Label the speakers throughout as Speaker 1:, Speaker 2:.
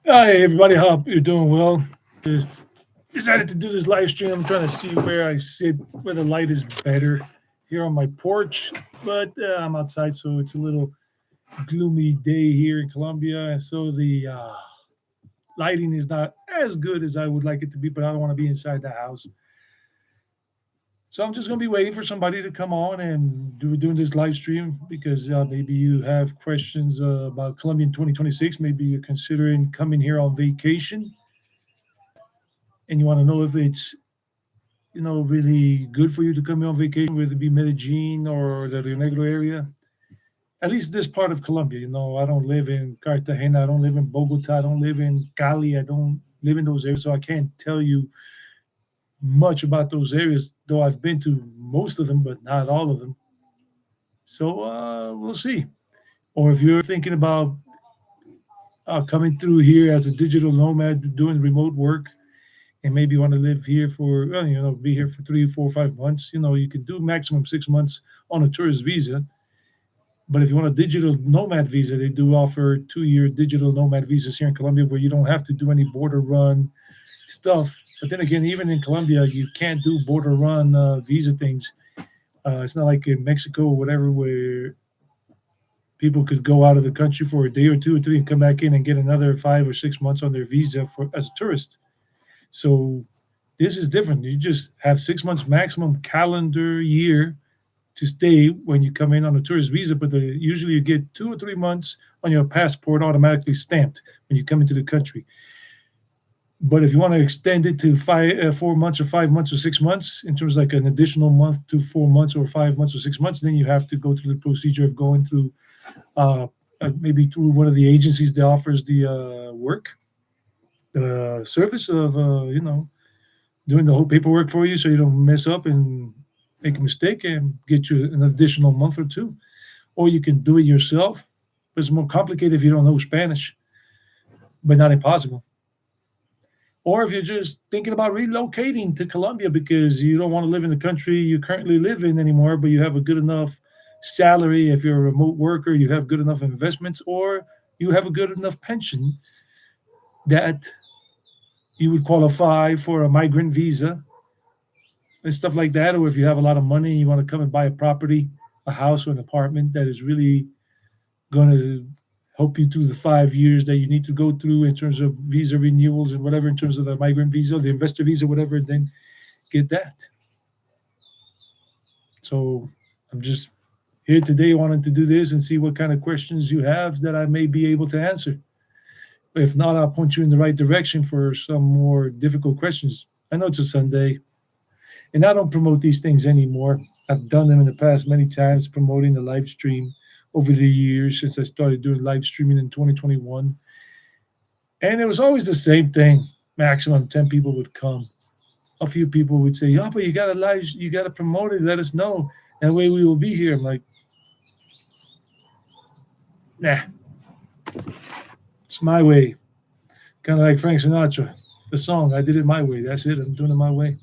Speaker 1: Hi, everybody. Hope you're doing well. Just decided to do this live stream. I'm trying to see where I sit, where the light is better here on my porch. But I'm outside, so it's a little gloomy day here in Colombia. And so the lighting is not as good as I would like it to be, but I don't want to be inside the house. So I'm just going to be waiting for somebody to come on and doing this live stream because maybe you have questions about Colombia in 2026. Maybe you're considering coming here on vacation and you want to know if it's really good for you to come here on vacation, whether it be Medellin or the Rionegro area. At least this part of Colombia. I don't live in Cartagena. I don't live in Bogota. I don't live in Cali. I don't live in those areas, so I can't tell you much about those areas. Though I've been to most of them, but not all of them. So we'll see. Or if you're thinking about coming through here as a digital nomad doing remote work, and maybe you want to live here for be here for 3 4 5 months, you can do maximum 6 months on a tourist visa. But if you want a digital nomad visa, they do offer 2-year digital nomad visas here in Colombia where you don't have to do any border run stuff. But then again, even in Colombia, you can't do border run visa things. It's not like in Mexico or whatever where people could go out of the country for a day or two or three and come back in and get another 5 or 6 months on their visa for as a tourist. So this is different. You just have 6 months maximum calendar year to stay when you come in on a tourist visa, but usually you get 2 or 3 months on your passport automatically stamped when you come into the country. But if you want to extend it to 4 months or 5 months or 6 months, in terms of like an additional month to 4 months or 5 months or 6 months, then you have to go through the procedure of going through maybe through one of the agencies that offers the work service of doing the whole paperwork for you so you don't mess up and make a mistake and get you an additional month or two. Or you can do it yourself, but it's more complicated if you don't know Spanish, but not impossible. Or if you're just thinking about relocating to Colombia because you don't want to live in the country you currently live in anymore, but you have a good enough salary, if you're a remote worker, you have good enough investments, or you have a good enough pension that you would qualify for a migrant visa and stuff like that. Or if you have a lot of money and you want to come and buy a property, a house or an apartment that is really going to help you through the 5 years that you need to go through in terms of visa renewals and whatever, in terms of the migrant visa, the investor visa, whatever, then get that. So I'm just here today wanting to do this and see what kind of questions you have that I may be able to answer. If not, I'll point you in the right direction for some more difficult questions. I know it's a Sunday, and I don't promote these things anymore. I've done them in the past many times, promoting the live stream over the years since I started doing live streaming in 2021. And it was always the same thing. Maximum 10 people would come. A few people would say, "Oh, but you gotta promote it, let us know. That way we will be here." I'm like, nah, it's my way. Kind of like Frank Sinatra, the song, I did it my way. That's it, I'm doing it my way.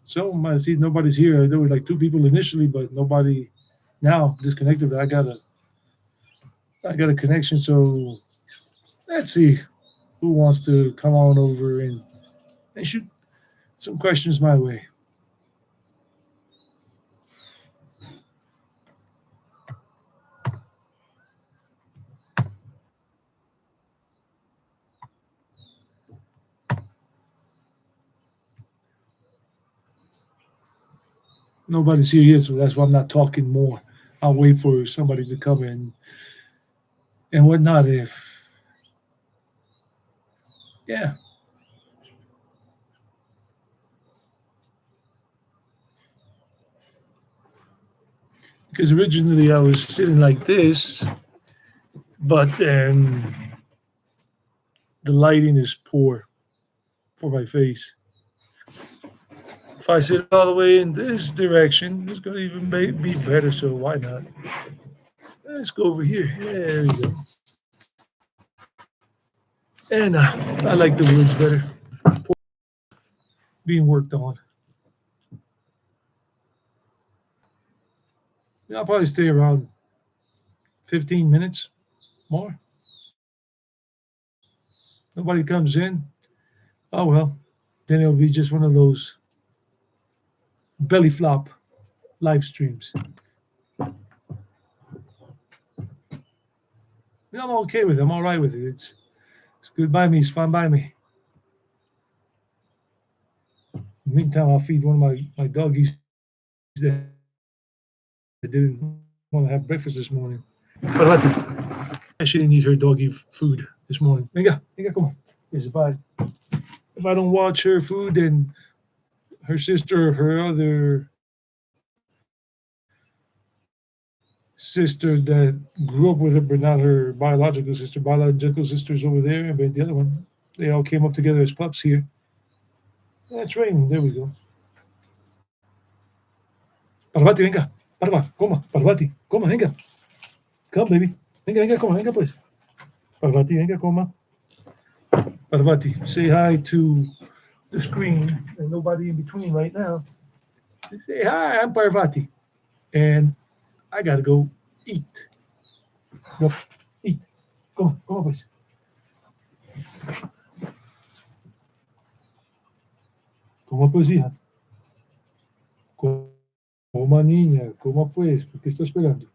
Speaker 1: So I see nobody's here. There were like two people initially, but nobody now disconnected. I got a connection. So let's see who wants to come on over and shoot some questions my way. Nobody's here yet, so that's why I'm not talking more. I'll wait for somebody to come in and whatnot. If yeah, because originally I was sitting like this, but then the lighting is poor for my face. If I sit all the way in this direction, it's going to even be better. So why not? Let's go over here. There we go. And I like the woods better. Being worked on. Yeah, I'll probably stay around 15 minutes more. Nobody comes in. Oh well, then it'll be just one of those belly flop live streams. I'm okay with it. I'm all right with it. It's good by me. It's fine by me. In the meantime, I'll feed one of my doggies that didn't want to have breakfast this morning. But she didn't eat her doggy food this morning. Venga, come on. Yes, if I don't watch her food, then her sister or her other sister that grew up with her, but not her biological sister. Biological sister's over there, but the other one, they all came up together as pups here. It's raining. There we go. Parvati, venga. Parva, coma. Parvati, coma, venga. Come, baby. Venga, coma, venga, pues. Parvati, venga, coma. Parvati, say hi to the screen and nobody in between right now. Say hi, I'm Parvati. And I gotta go eat. Go, eat. Come on, pues. Coma pues, hija. Coma, niña, coma pues, ¿por qué está esperando?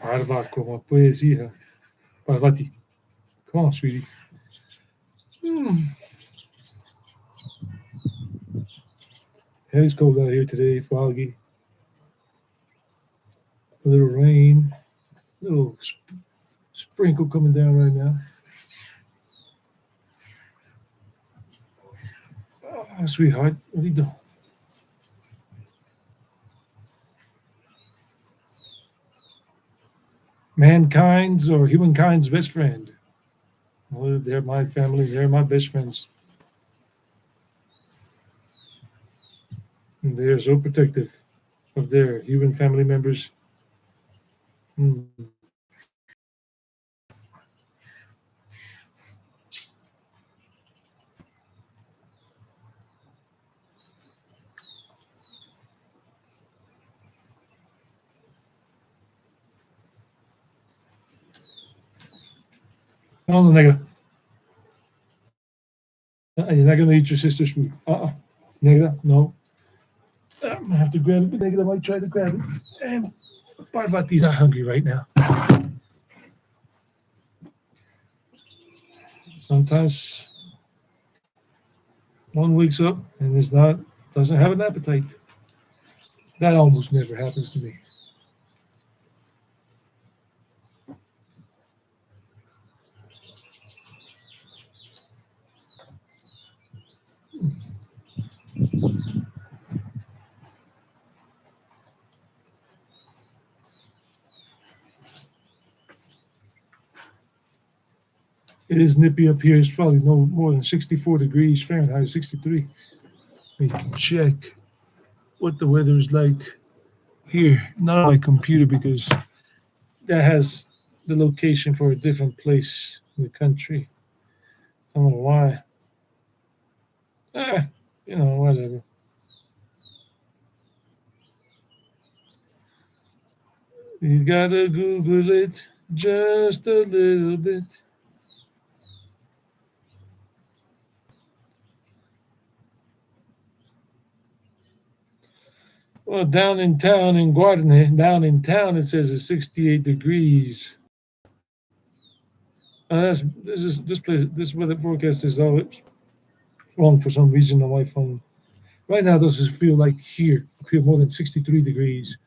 Speaker 1: Parva, coma pues, hija. Parvati. Come on, sweetie. It's cold out here today, foggy. A little rain, a little sprinkle coming down right now. Oh, sweetheart, what are you doing? Mankind's or humankind's best friend. Well, they're my family, they're my best friends. And they're so protective of their human family members. No, nigga. You're not going to eat your sister's food. Nigga, no. I'm going to have to grab it, but nigga, I might try to grab it. And Parvati's not hungry right now. Sometimes one wakes up and doesn't have an appetite. That almost never happens to me. It is nippy up here. It's probably no more than 64 degrees Fahrenheit, 63. Let me check what the weather is like here. Not on my computer because that has the location for a different place in the country. I don't know why. Whatever. You gotta Google it just a little bit. Well, down in town in Guardian, down in town, it says it's 68 degrees. This weather forecast is always wrong for some reason on my phone. Right now, it doesn't feel like here. Up here, more than 63 degrees.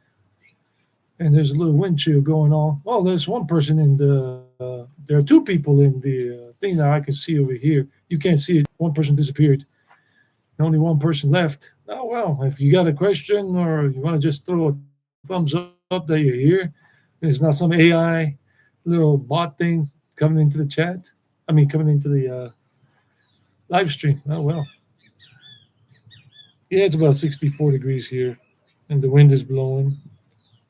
Speaker 1: And there's a little wind chill going on. Well, there's one person in there are two people in the thing that I can see over here. You can't see it. One person disappeared. Only one person left. Oh, well, if you got a question or you want to just throw a thumbs up that you're here, it's not some AI little bot thing coming into the chat. Coming into the live stream. Oh, well. Yeah, it's about 64 degrees here, and the wind is blowing,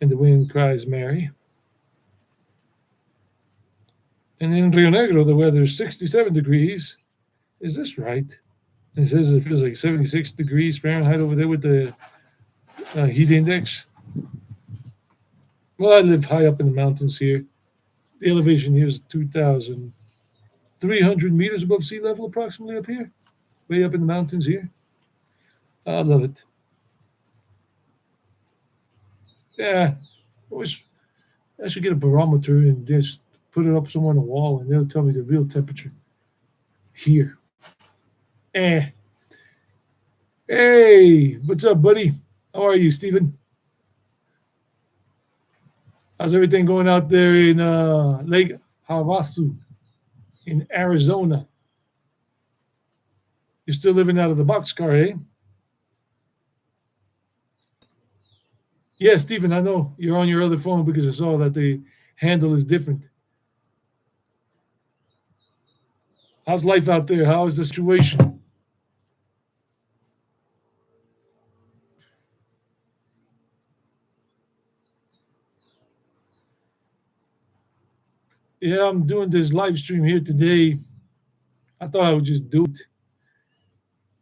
Speaker 1: and the wind cries Mary. And in Rionegro, the weather is 67 degrees. Is this right? It says it feels like 76 degrees Fahrenheit over there with the heat index. Well, I live high up in the mountains here. The elevation here is 2,300 meters above sea level, approximately up here, way up in the mountains here. I love it. Yeah, I should get a barometer and just put it up somewhere on the wall, and they'll tell me the real temperature here. Eh. Hey, what's up, buddy? How are you, Steven? How's everything going out there in Lake Havasu in Arizona? You're still living out of the boxcar, eh? Yeah, Stephen, I know you're on your other phone because I saw that the handle is different. How's life out there? How is the situation? Yeah, I'm doing this live stream here today. I thought I would just do it.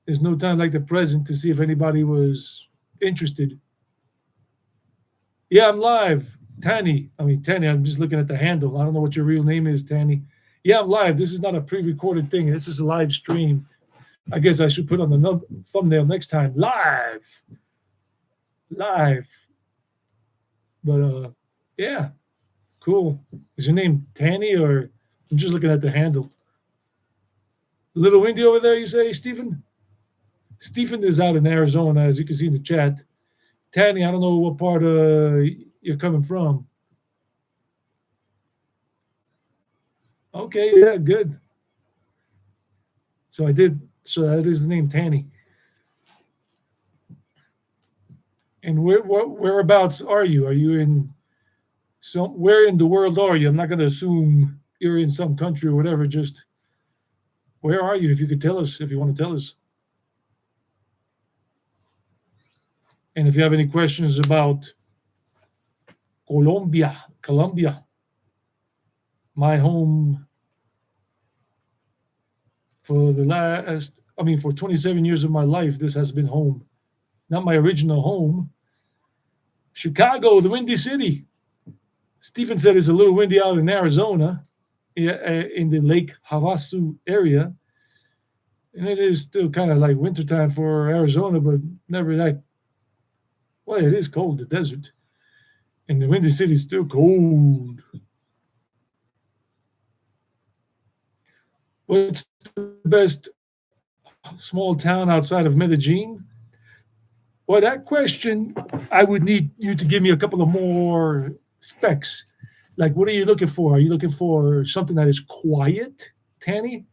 Speaker 1: There's no time like the present to see if anybody was interested. Yeah, I'm live. Tanny, I'm just looking at the handle. I don't know what your real name is, Tanny. Yeah, I'm live. This is not a pre-recorded thing. This is a live stream. I guess I should put on the thumbnail next time. Live. Live. But yeah, cool. Is your name Tanny, or I'm just looking at the handle? A little windy over there, you say, Stephen? Stephen is out in Arizona, as you can see in the chat. Tanny, I don't know what part you're coming from. Okay, yeah, good. So that is the name, Tanny. And whereabouts are you? Are you in where in the world are you? I'm not going to assume you're in some country or whatever. Just where are you? If you could tell us, if you want to tell us. And if you have any questions about Colombia, my home for for 27 years of my life, this has been home. Not my original home. Chicago, the Windy City. Stephen said it's a little windy out in Arizona, in the Lake Havasu area. And it is still kind of like wintertime for Arizona, but never that. Well, it is cold, the desert. And the Windy City is still cold. What's the best small town outside of Medellin? Well, that question, I would need you to give me a couple of more specs. Like, what are you looking for? Are you looking for something that is quiet, Tanny?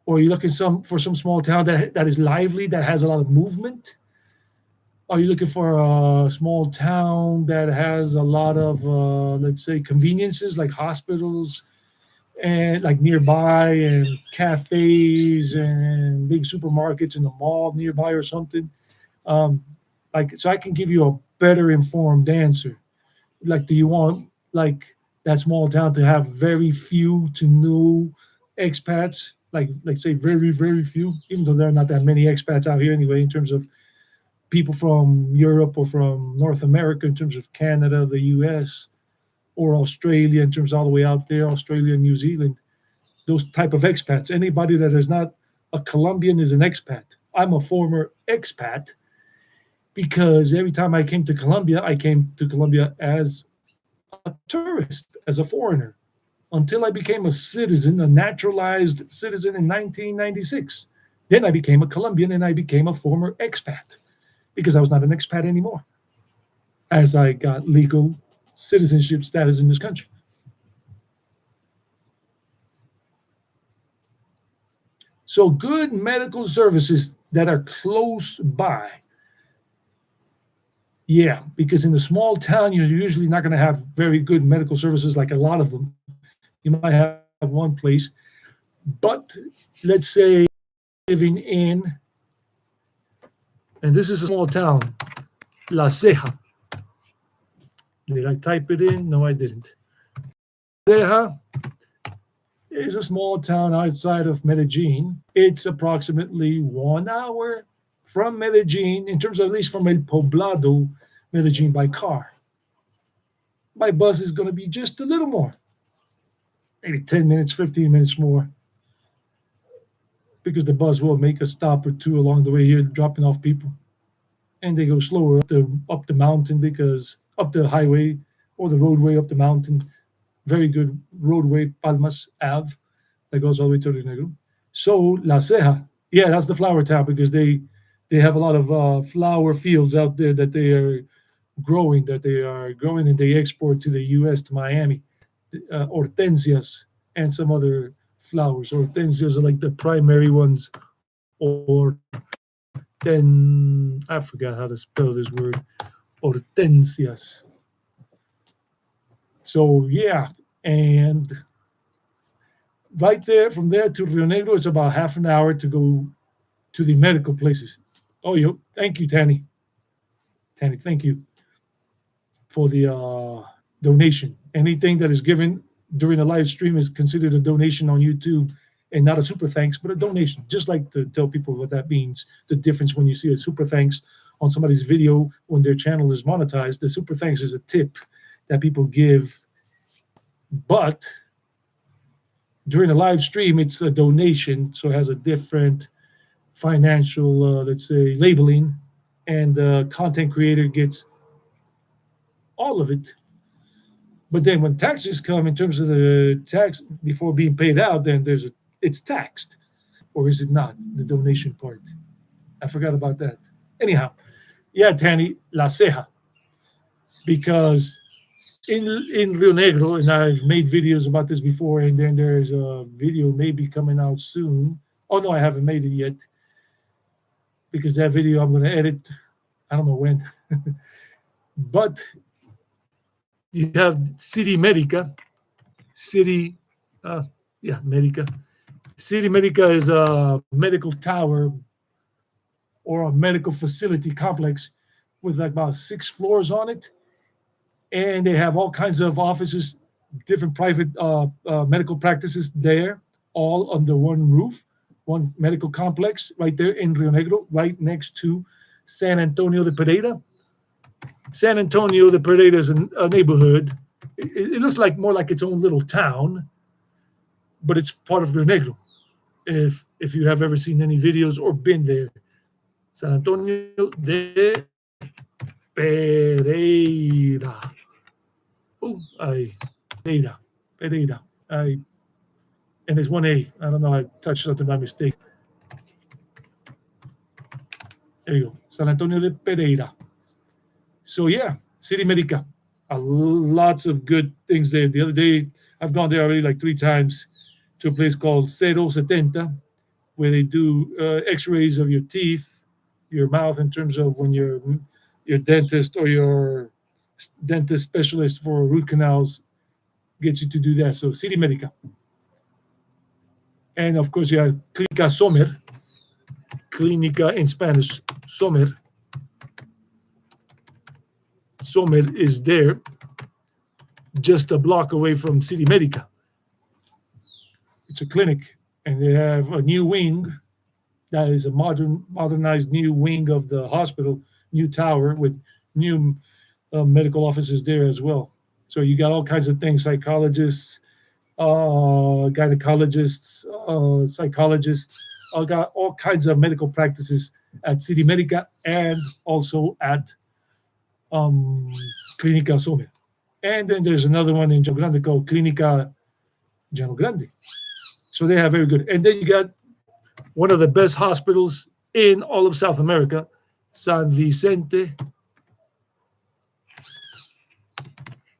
Speaker 1: Or are you looking for some small town that is lively, that has a lot of movement? Are you looking for a small town that has a lot of, let's say, conveniences like hospitals and like nearby, and cafes and big supermarkets in the mall nearby or something? So I can give you a better informed answer. Like, do you want like that small town to have very few to no expats? Like say very, very few, even though there are not that many expats out here anyway, in terms of people from Europe or from North America, in terms of Canada, the US, or Australia, in terms all the way out there, Australia, New Zealand, those type of expats. Anybody that is not a Colombian is an expat. I'm a former expat because every time I came to Colombia as a tourist, as a foreigner, until I became a citizen, a naturalized citizen in 1996. Then I became a Colombian and I became a former expat because I was not an expat anymore as I got legal citizenship status in this country. So good medical services that are close by. Yeah, because in a small town, you're usually not going to have very good medical services, like a lot of them. You might have one place, but let's say living in, and this is a small town, La Ceja. Did I type it in? No, I didn't. Ceja, is a small town outside of Medellin. It's approximately 1 hour from Medellin, in terms of at least from El Poblado, Medellin by car. By bus is going to be just a little more, maybe 10 minutes, 15 minutes more, because the bus will make a stop or two along the way here, dropping off people. And they go slower up the mountain, because up the highway or the roadway up the mountain, very good roadway, Palmas Ave, that goes all the way to Rionegro. So La Ceja, yeah, that's the flower town, because they have a lot of flower fields out there that they are growing and they export to the U.S., to Miami. Hortensias and some other flowers. Hortensias are like the primary ones, or I forgot how to spell this word. Hortensias. So yeah, and right there, from there to Rio Negro, it's about half an hour to go to the medical places. Oh, thank you, Tanny. Tanny, thank you for the donation. Anything that is given during a live stream is considered a donation on YouTube, and not a super thanks, but a donation. Just like to tell people what that means, the difference when you see a super thanks on somebody's video when their channel is monetized. The super thanks is a tip that people give, but during a live stream, it's a donation, so it has a different financial, let's say, labeling, and the content creator gets all of it. But then when taxes come, in terms of the tax before being paid out, then it's taxed, or is it not? The donation part, I forgot about that. Anyhow, yeah, Tanny, La Ceja, because in Rio Negro, and I've made videos about this before, and then there's a video maybe coming out soon. Oh no, I haven't made it yet, because that video I'm going to edit. I don't know when, but you have City Medica. Medica. City Medica is a medical tower or a medical facility complex with like about 6 floors on it, and they have all kinds of offices, different private medical practices there, all under one roof, one medical complex right there in Rio Negro, right next to San Antonio de Pereira. San Antonio de Pereira is a neighborhood. It looks like more like its own little town, but it's part of Rio Negro. If you have ever seen any videos or been there, San Antonio de Pereira. Pereira. And it's one A. I don't know. I touched something by mistake. There you go. San Antonio de Pereira. So yeah, City Medica. Lots of good things there. The other day, I've gone there already like 3 times to a place called 070, where they do x-rays of your teeth, your mouth, in terms of when your dentist or your dentist specialist for root canals gets you to do that. So City Medica. And of course, you have Clínica Sommer. Clínica in Spanish, Sommer. Sommer is there, just a block away from City Medica. It's a clinic, and they have a new wing that is a modernized new wing of the hospital, new tower with new medical offices there as well. So you got all kinds of things: psychologists, gynecologists, psychologists. Got all kinds of medical practices at City Medica, and also at Clínica Sommer. And then there's another one in Llano Grande called Clínica Llano Grande. So they have very good. And then you got one of the best hospitals in all of South America, San Vicente.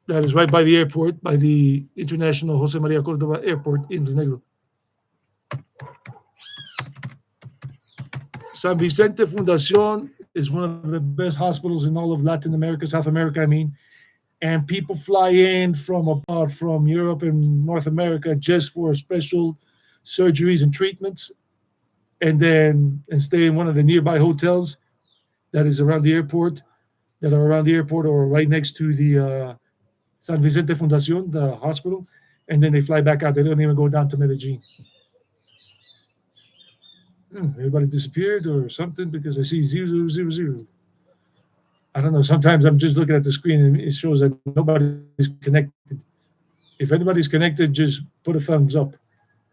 Speaker 1: That is right by the airport, by the International Jose Maria Cordova Airport in Rio Negro. San Vicente Fundación is one of the best hospitals in all of Latin America, South America, I mean. And people fly in from Europe and North America just for special surgeries and treatments, and stay in one of the nearby hotels that are around the airport or right next to the San Vicente Fundación, the hospital. and then they fly back out. They don't even go down to Medellin. Everybody disappeared or something because I see 0000. I don't know. Sometimes I'm just looking at the screen and it shows that nobody's connected. If anybody's connected, just put a thumbs up.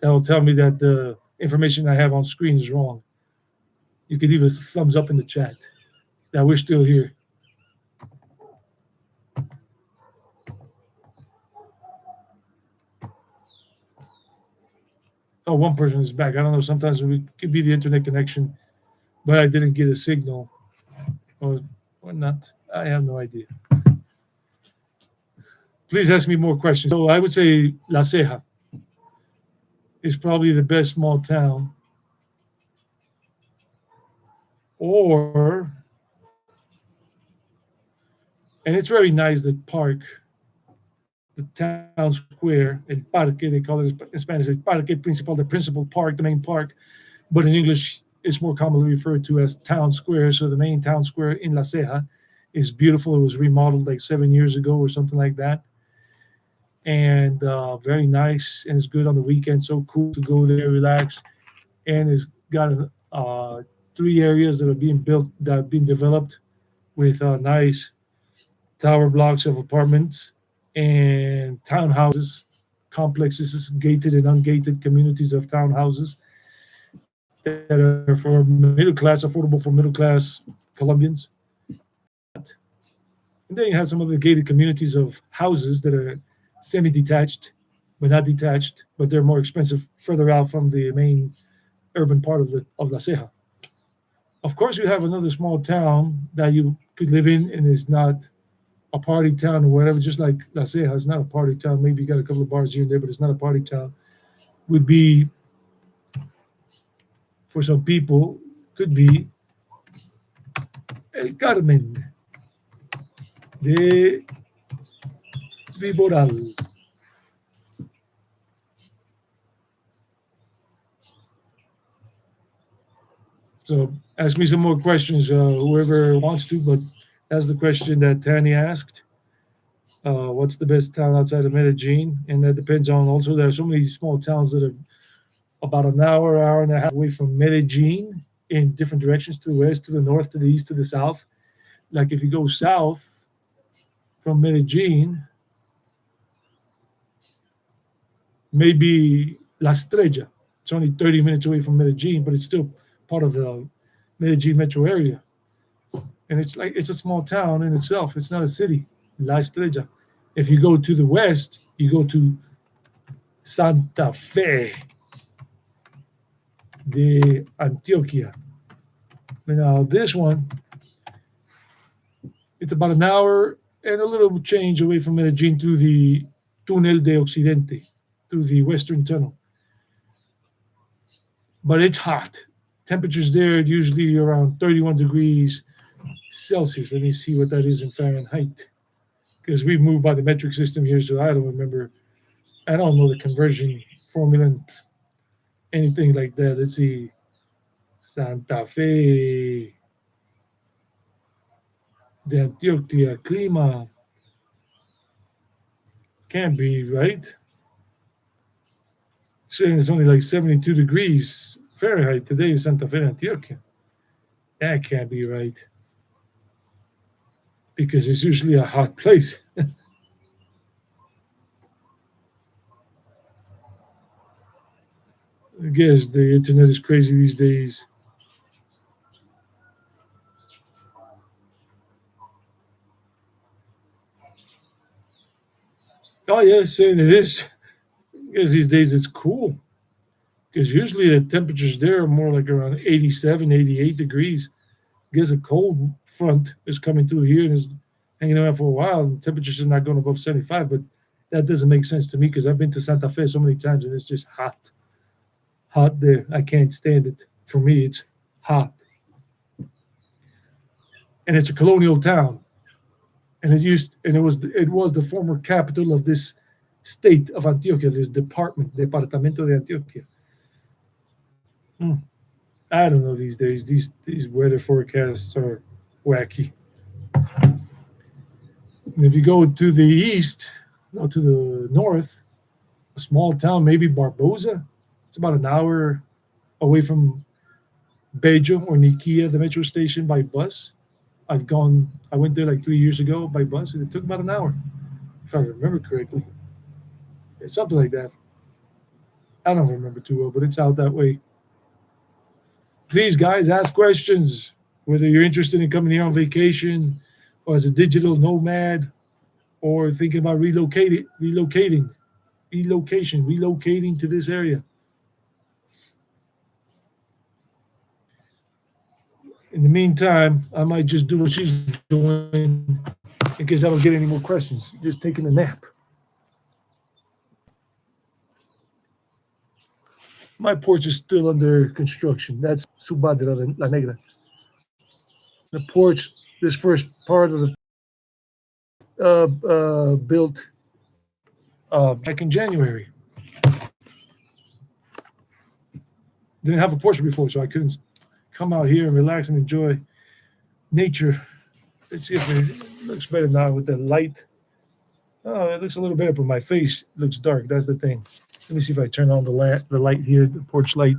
Speaker 1: That will tell me that the information I have on screen is wrong. You could leave a thumbs up in the chat that we're still here. Oh, one person is back. I don't know. Sometimes it could be the internet connection, but I didn't get a signal or not. I have no idea. Please ask me more questions. So I would say La Ceja is probably the best small town. Or, and it's very nice, the park, the town square, El Parque, they call it in Spanish, El Parque Principal, the principal park, the main park. But in English, it's more commonly referred to as town square. So the main town square in La Ceja is beautiful. It was remodeled like 7 years ago or something like that. And very nice, and it's good on the weekend. So cool to go there, relax. And it's got 3 areas that are being built, that have been developed with nice tower blocks of apartments and townhouses, complexes, gated and ungated communities of townhouses that are for middle class, affordable for middle class Colombians. And then you have some other gated communities of houses that are semi-detached, but not detached, but they're more expensive further out from the main urban part of La Ceja. Of course, you have another small town that you could live in, and it's not a party town or whatever, just like La Ceja. It's not a party town. Maybe you got a couple of bars here and there, but it's not a party town. Would be, for some people, could be El Carmen de Viboral. So ask me some more questions, whoever wants to, but that's the question that Tani asked. What's the best town outside of Medellin? And that depends on, also, there are so many small towns that are about an hour and a half away from Medellin in different directions, to the west, to the north, to the east, to the south. Like if you go south from Medellin, maybe La Estrella. It's only 30 minutes away from Medellin, but it's still part of the Medellin metro area. And it's a small town in itself. It's not a city, La Estrella. If you go to the west, you go to Santa Fe de Antioquia. Now this one, it's about an hour and a little change away from Medellin through the Túnel de Occidente, through the Western Tunnel. But it's hot. Temperatures there usually around 31 degrees Celsius. Let me see what that is in Fahrenheit, because we moved by the metric system here, so I don't remember. I don't know the conversion formula and anything like that. Let's see. Santa Fe de Antioquia, clima. Can't be right. Saying it's only like 72 degrees Fahrenheit today in Santa Fe, Antioquia. That can't be right, because it's usually a hot place. I guess the internet is crazy these days. Oh, yeah, saying it is. Because these days it's cool. Because usually the temperatures there are more like around 87, 88 degrees. I guess a cold front is coming through here and is hanging around for a while, and temperatures are not going above 75. But that doesn't make sense to me, because I've been to Santa Fe so many times and it's just hot. Hot there. I can't stand it. For me, it's hot. And it's a colonial town. And it was the former capital of this state of Antioquia, this Departamento de Antioquia. I don't know these days. These weather forecasts are wacky. And if you go to the east, no, to the north, a small town, maybe Barbosa. It's about an hour away from Bejo or Nikia, the metro station, by bus. I went there like 3 years ago by bus, and it took about an hour, if I remember correctly. It's something like that. I don't remember too well, but it's out that way. Please, guys, ask questions. Whether you're interested in coming here on vacation, or as a digital nomad, or thinking about relocating to this area. In the meantime, I might just do what she's doing in case I don't get any more questions. Just taking a nap. My porch is still under construction. That's Subadra La Negra. The porch, this first part of the built back in January. Didn't have a porch before, so I couldn't come out here and relax and enjoy nature. Let's see if it looks better now with the light. Oh, it looks a little better, but my face looks dark. That's the thing. Let me see if I turn on the light here, the porch light.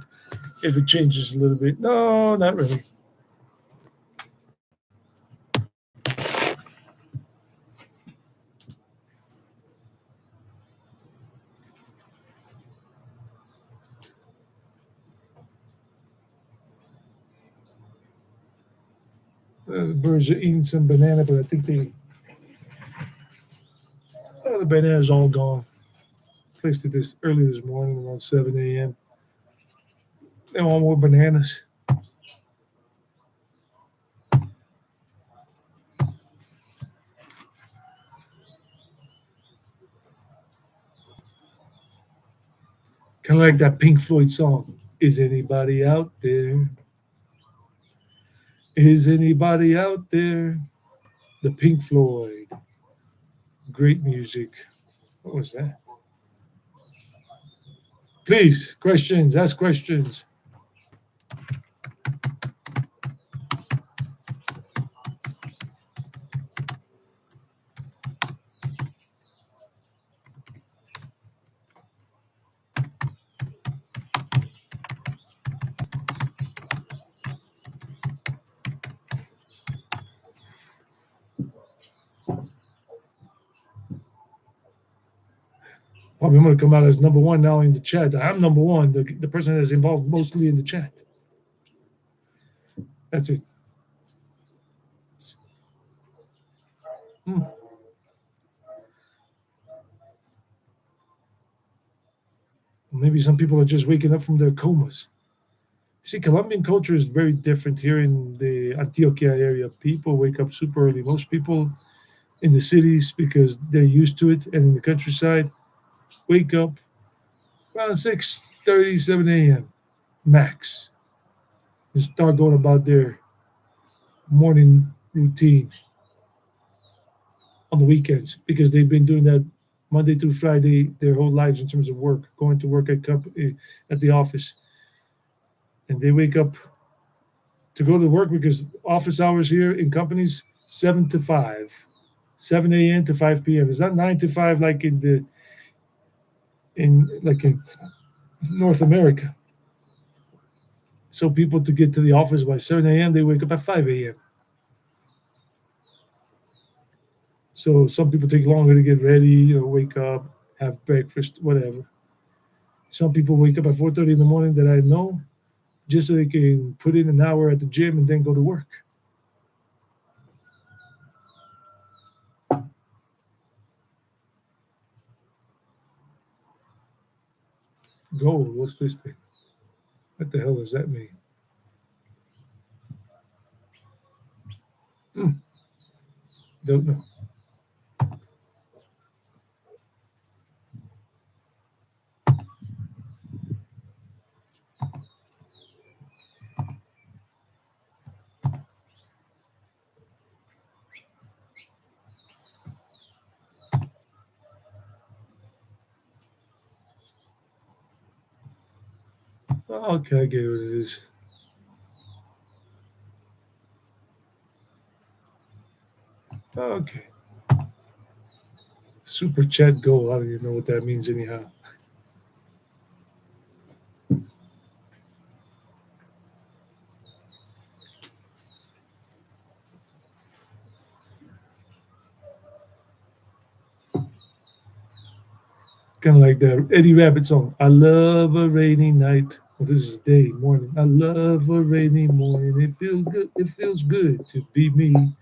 Speaker 1: If it changes a little bit. No, not really. The birds are eating some banana, but I think the banana's all gone. Placed it this early this morning around 7 a.m. They want more bananas. Kind of like that Pink Floyd song. Is anybody out there? Is anybody out there? The Pink Floyd. Great music. What was that? Please, questions. Ask questions. Probably I'm going to come out as number one now in the chat. I'm number one, the person that's involved mostly in the chat. That's it. Maybe some people are just waking up from their comas. See, Colombian culture is very different here in the Antioquia area. People wake up super early. Most people in the cities, because they're used to it, and in the countryside, wake up around 6:30, 7 a.m. max, and start going about their morning routine on the weekends, because they've been doing that Monday through Friday their whole lives in terms of work, going to work at the office, and they wake up to go to work because office hours here in companies 7 to 5, 7 a.m. to 5 p.m. It's not 9 to 5 like in North America. So people, to get to the office by 7 a.m., they wake up at 5 a.m. So some people take longer to get ready, wake up, have breakfast, whatever. Some people wake up at 4:30 in the morning that I know, just so they can put in an hour at the gym and then go to work. Gold, what's this thing? What the hell does that mean? Don't know. Okay, I get what it is. Okay. Super chat goal. I don't even know what that means anyhow. Kind of like the Eddie Rabbit song. I love a rainy night. Well, this is day, morning. I love a rainy morning. It feels good. It feels good to be me,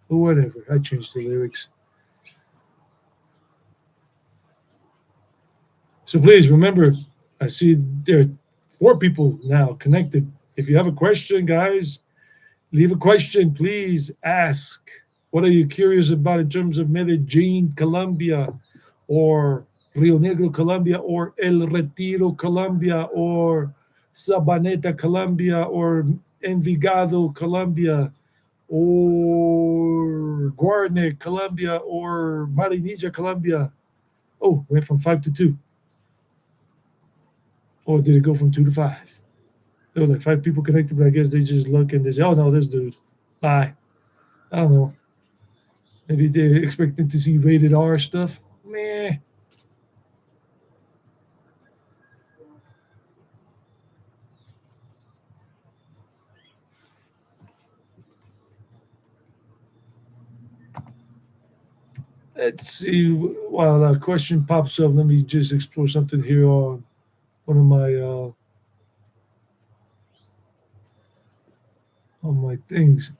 Speaker 1: or whatever. I changed the lyrics. So please remember, I see there are 4 people now connected. If you have a question, guys, leave a question. Please ask. What are you curious about in terms of Medellin, Colombia, or Rionegro, Colombia, or El Retiro, Colombia, or Sabaneta, Colombia, or Envigado, Colombia, or Guarne, Colombia, or Marinilla, Colombia? Oh, went from 5 to 2. Or did it go from 2 to 5? There were like 5 people connected, but I guess they just look and they say, oh no, this dude. Bye. I don't know. Maybe they're expecting to see rated R stuff. Meh. Let's see. While a question pops up, let me just explore something here on one of my on my things.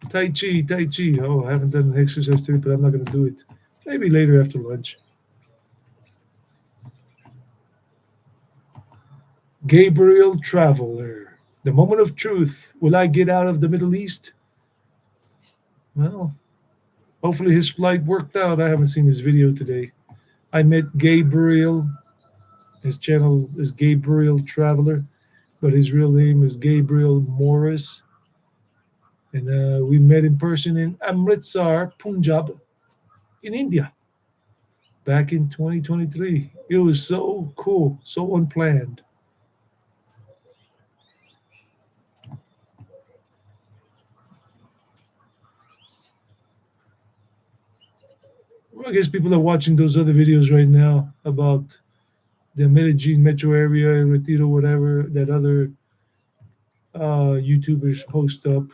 Speaker 1: Tai Chi, Tai Chi. Oh, I haven't done an exercise today, but I'm not going to do it. Maybe later after lunch. Gabriel Traveler. The moment of truth. Will I get out of the Middle East? Well, hopefully his flight worked out. I haven't seen his video today. I met Gabriel. His channel is Gabriel Traveler, but his real name is Gabriel Morris. And we met in person in Amritsar, Punjab, in India, back in 2023. It was so cool, so unplanned. Well, I guess people are watching those other videos right now about the Medellin metro area, Retiro, whatever, that other YouTubers post up.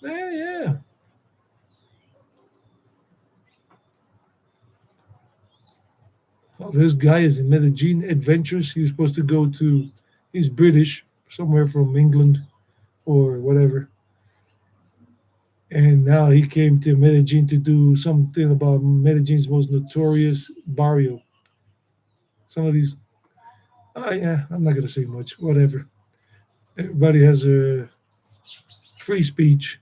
Speaker 1: Yeah, yeah. Oh, this guy is in Medellin Adventures. He was supposed to go to, he's British, somewhere from England or whatever. And now he came to Medellin to do something about Medellin's most notorious barrio. Some of these, yeah, I'm not gonna say much. Whatever. Everybody has a free speech.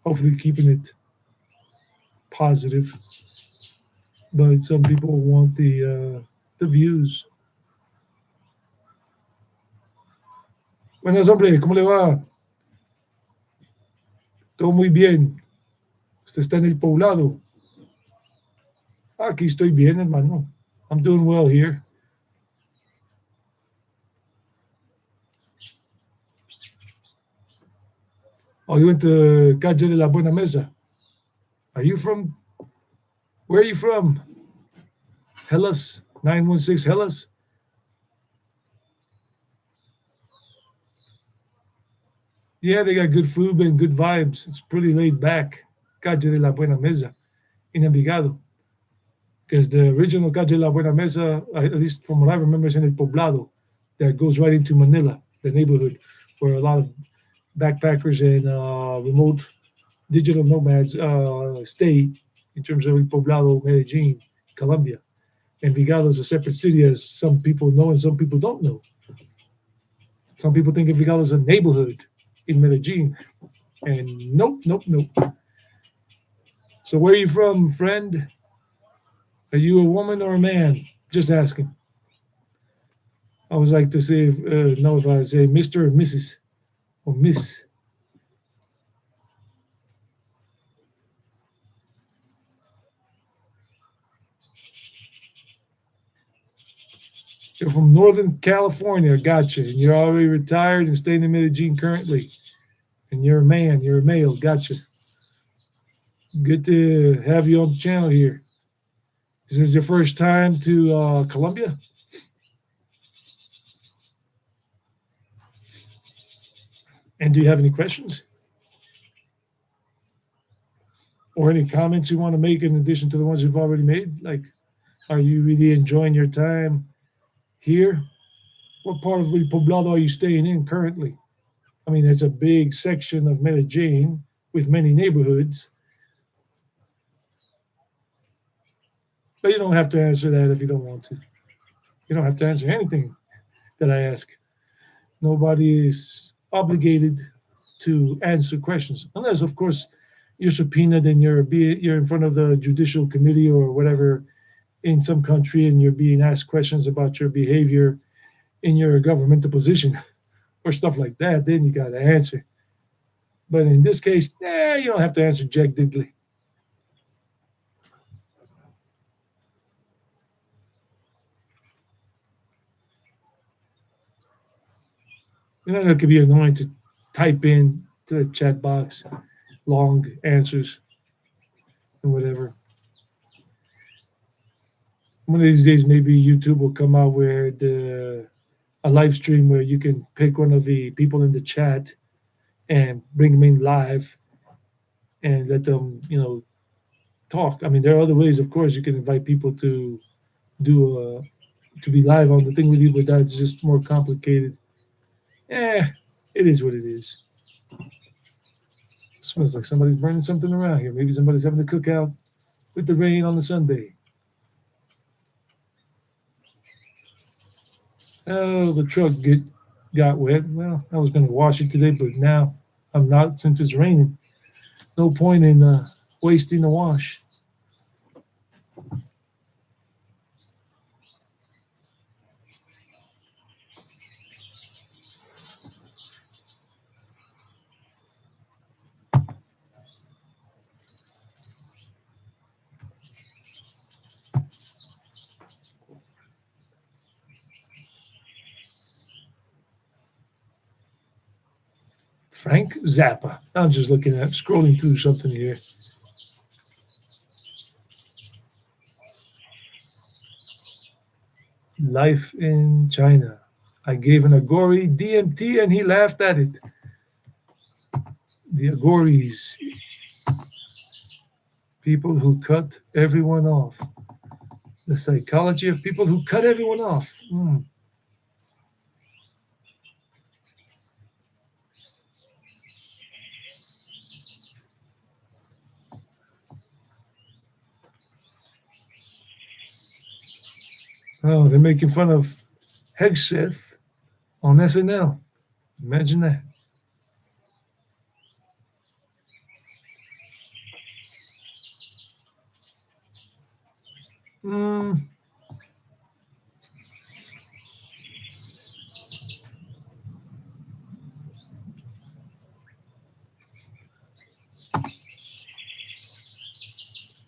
Speaker 1: Hopefully, keeping it positive. But some people want the views. Buenas, hombre, ¿cómo le va? Todo muy bien. Usted está en el poblado. Aquí estoy bien, hermano. I'm doing well here. Oh, you went to Calle de la Buena Mesa. Are you from? Where are you from? Hellas, 916 Hellas. Yeah, they got good food and good vibes. It's pretty laid back. Calle de la Buena Mesa in Envigado. Because the original Calle de la Buena Mesa, at least from what I remember, is in El Poblado that goes right into Manila, the neighborhood where a lot of backpackers and remote digital nomads stay in terms of El Poblado, Medellin, Colombia. Envigado is a separate city, as some people know and some people don't know. Some people think Envigado is a neighborhood in Medellin. And nope, nope, nope. So where are you from, friend? Are you a woman or a man? Just asking. I always like to say, no, if I say Mr. or Mrs. or Miss. You're from Northern California, gotcha. And you're already retired and staying in Medellin currently. And you're a man, you're a male, gotcha. Good to have you on the channel here. Is this your first time to Colombia? And do you have any questions? Or any comments you want to make in addition to the ones you've already made? Like, are you really enjoying your time here? What part of El Poblado are you staying in currently? I mean, it's a big section of Medellin with many neighborhoods, but you don't have to answer that if you don't want to. You don't have to answer anything that I ask. Nobody is obligated to answer questions, unless, of course, you're subpoenaed and you're in front of the judicial committee or whatever in some country, and you're being asked questions about your behavior in your governmental position or stuff like that. Then you got to answer. But in this case, you don't have to answer Jack Diddley. You know, it could be annoying to type in to the chat box long answers and whatever. One of these days, maybe YouTube will come out with a live stream where you can pick one of the people in the chat and bring them in live and let them, talk. I mean, there are other ways, of course. You can invite people to do to be live on the thing with you, but that's just more complicated. It is what it is. Smells like somebody's burning something around here. Maybe somebody's having a cookout with the rain on the Sunday. Oh, the truck got wet. Well, I was going to wash it today, but now I'm not since it's raining. No point in wasting the wash. Frank Zappa. I'm just looking at scrolling through something here. Life in China. I gave an Agori DMT and he laughed at it. The Agoris. People who cut everyone off. The psychology of people who cut everyone off. Oh, they're making fun of Hegseth on SNL. Imagine that.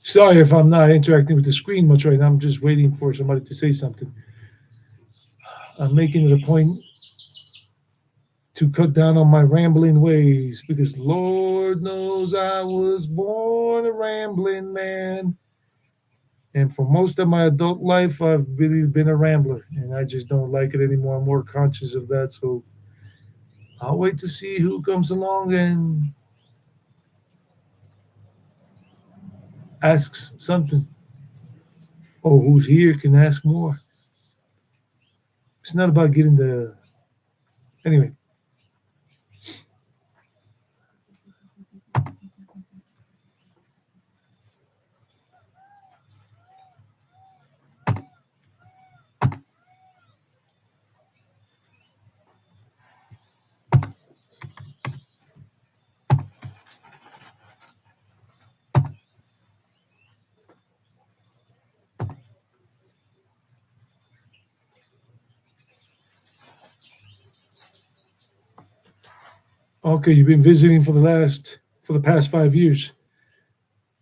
Speaker 1: Sorry if I'm not interacting with the screen much right now. I'm just waiting for somebody to say something. I'm making it a point to cut down on my rambling ways because Lord knows I was born a rambling man. And for most of my adult life, I've really been a rambler, and I just don't like it anymore. I'm more conscious of that. So I'll wait to see who comes along and asks something. Or who's here can ask more. It's not about getting the... Anyway. Okay, you've been visiting for the past 5 years,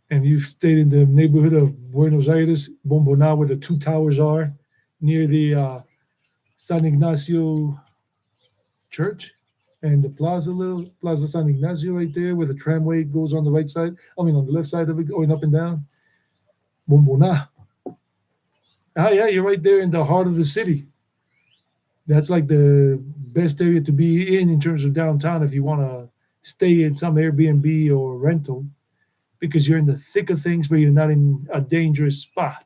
Speaker 1: and you've stayed in the neighborhood of Buenos Aires, Bombona, where the two towers are, near the San Ignacio Church, and the Plaza San Ignacio right there, where the tramway goes on the right side. I mean, on the left side of it, going up and down. Bombona. Ah, yeah, you're right there in the heart of the city. That's like the best area to be in terms of downtown if you want to stay in some Airbnb or rental, because you're in the thick of things, but you're not in a dangerous spot.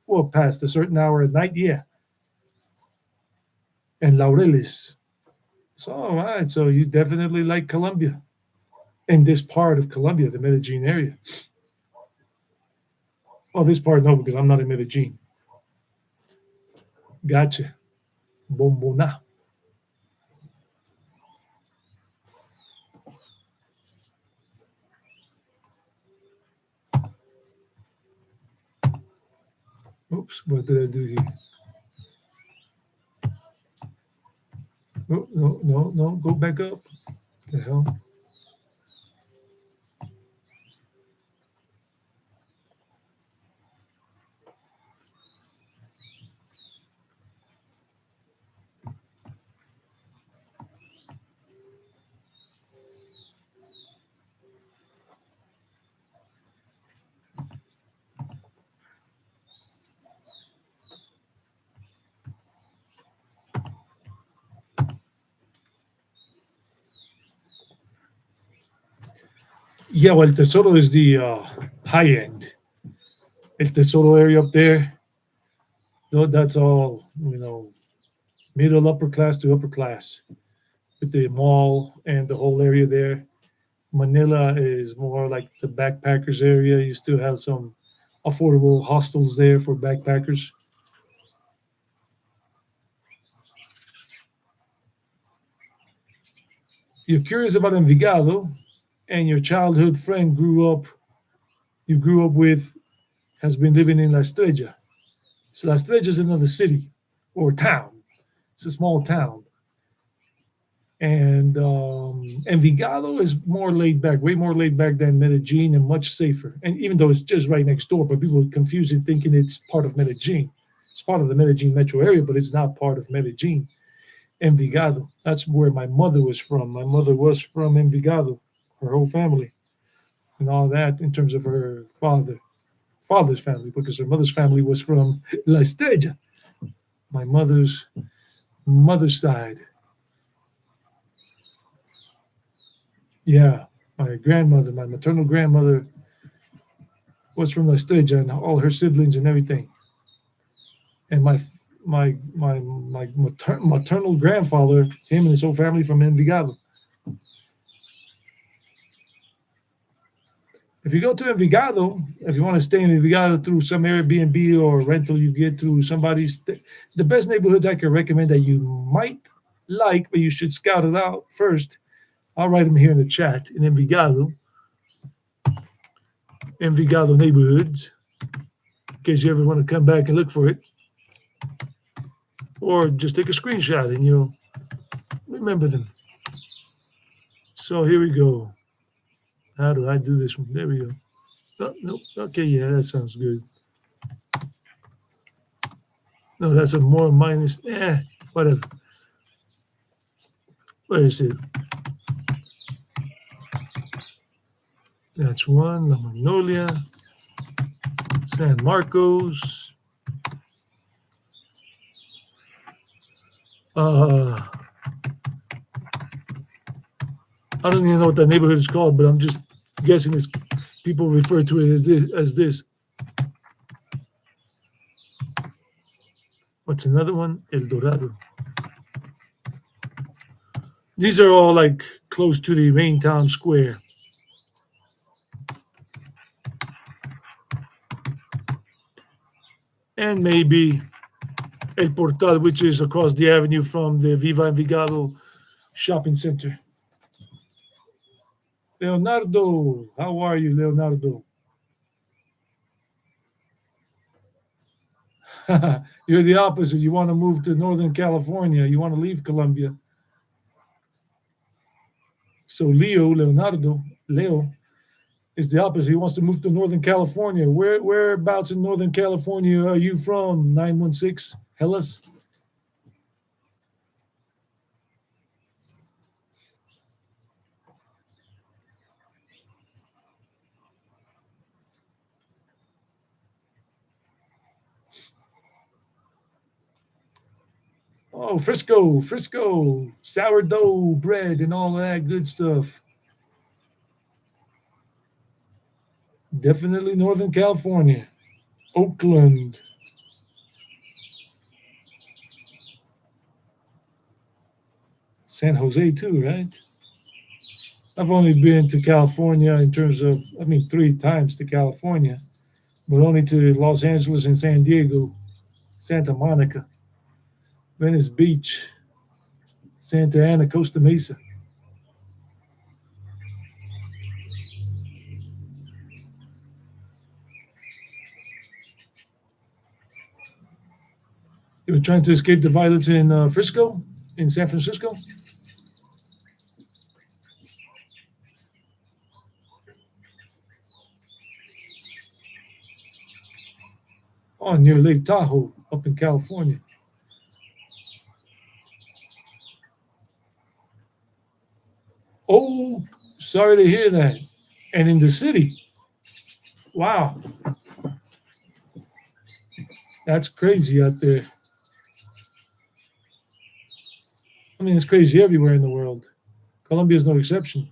Speaker 1: Well, past a certain hour at night, yeah. And Laureles. So, all right. So you definitely like Colombia in this part of Colombia, the Medellin area. Well, this part, no, because I'm not in Medellin. Gotcha. Bombona. Oops, what did I do here? No, no, no, no, go back up. The hell? Yeah, well, El Tesoro is the high end. El Tesoro area up there, no, that's all, middle upper class to upper class with the mall and the whole area there. Manila is more like the backpackers area. You still have some affordable hostels there for backpackers. You're curious about Envigado, and your childhood friend you grew up with, has been living in La Estrella. So La Estrella is another city or town. It's a small town. And Envigado is more laid back, way more laid back than Medellin, and much safer. And even though it's just right next door, but people confuse it thinking it's part of Medellin. It's part of the Medellin metro area, but it's not part of Medellin. Envigado. That's where my mother was from. My mother was from Envigado, her whole family, and all that in terms of her father's family, because her mother's family was from La Estrella, my mother's side. Yeah, my maternal grandmother was from La Estrella, and all her siblings and everything. And my maternal grandfather, him and his whole family from Envigado. If you go to Envigado, if you want to stay in Envigado through some Airbnb or rental you get through somebody's, the best neighborhoods I can recommend that you might like, but you should scout it out first. I'll write them here in the chat in Envigado neighborhoods, in case you ever want to come back and look for it. Or just take a screenshot and you'll remember them. So here we go. How do I do this one? There we go. Oh, nope. Okay, yeah, that sounds good. No, that's a more minus. Whatever. Where is it? That's one. La Magnolia. San Marcos. I don't even know what that neighborhood is called, but I'm just guessing it's people refer to it as this. What's another one? El Dorado. These are all like close to the main town square. And maybe El Portal, which is across the avenue from the Viva Envigado shopping center. Leonardo, how are you, Leonardo? You're the opposite. You want to move to Northern California. You want to leave Colombia. So Leo is the opposite. He wants to move to Northern California. Whereabouts in Northern California are you from? 916 Hellas? Oh, Frisco, sourdough bread and all that good stuff. Definitely Northern California. Oakland. San Jose too, right? I've only been to California in terms of, I mean, three times to California, but only to Los Angeles and San Diego, Santa Monica, Venice Beach, Santa Ana, Costa Mesa. You were trying to escape the violence in Frisco, in San Francisco? Oh, near Lake Tahoe, up in California. Oh, sorry to hear that. And in the city. Wow, that's crazy out there. I mean, it's crazy everywhere in the world. Colombia is no exception.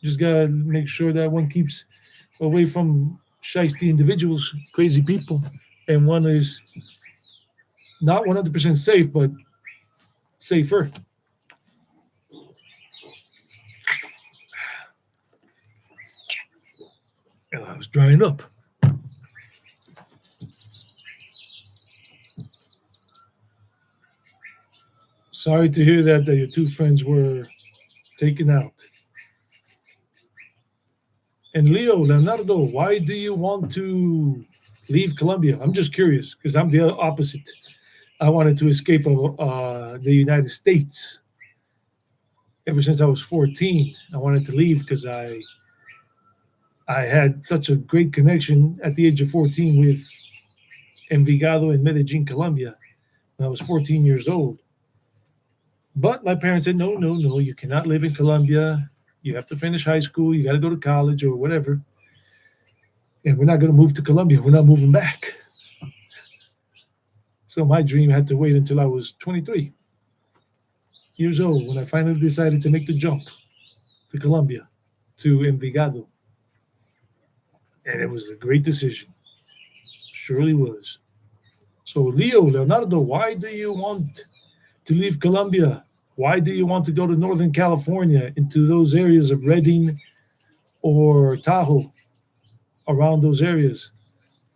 Speaker 1: Just gotta make sure that one keeps away from shisty individuals, crazy people, and one is not 100% safe, but safer. And I was drying up. Sorry to hear that your two friends were taken out. And Leo, Leonardo, why do you want to leave Colombia? I'm just curious because I'm the opposite. I wanted to escape the United States ever since I was 14. I wanted to leave because I had such a great connection at the age of 14 with Envigado in Medellin, Colombia. When I was 14 years old. But my parents said, no, no, no, you cannot live in Colombia. You have to finish high school. You got to go to college or whatever. And we're not going to move to Colombia. We're not moving back. So my dream had to wait until I was 23 years old when I finally decided to make the jump to Colombia, to Envigado. And it was a great decision. Surely was. So, Leo, Leonardo, why do you want to leave Colombia? Why do you want to go to Northern California into those areas of Redding or Tahoe, around those areas?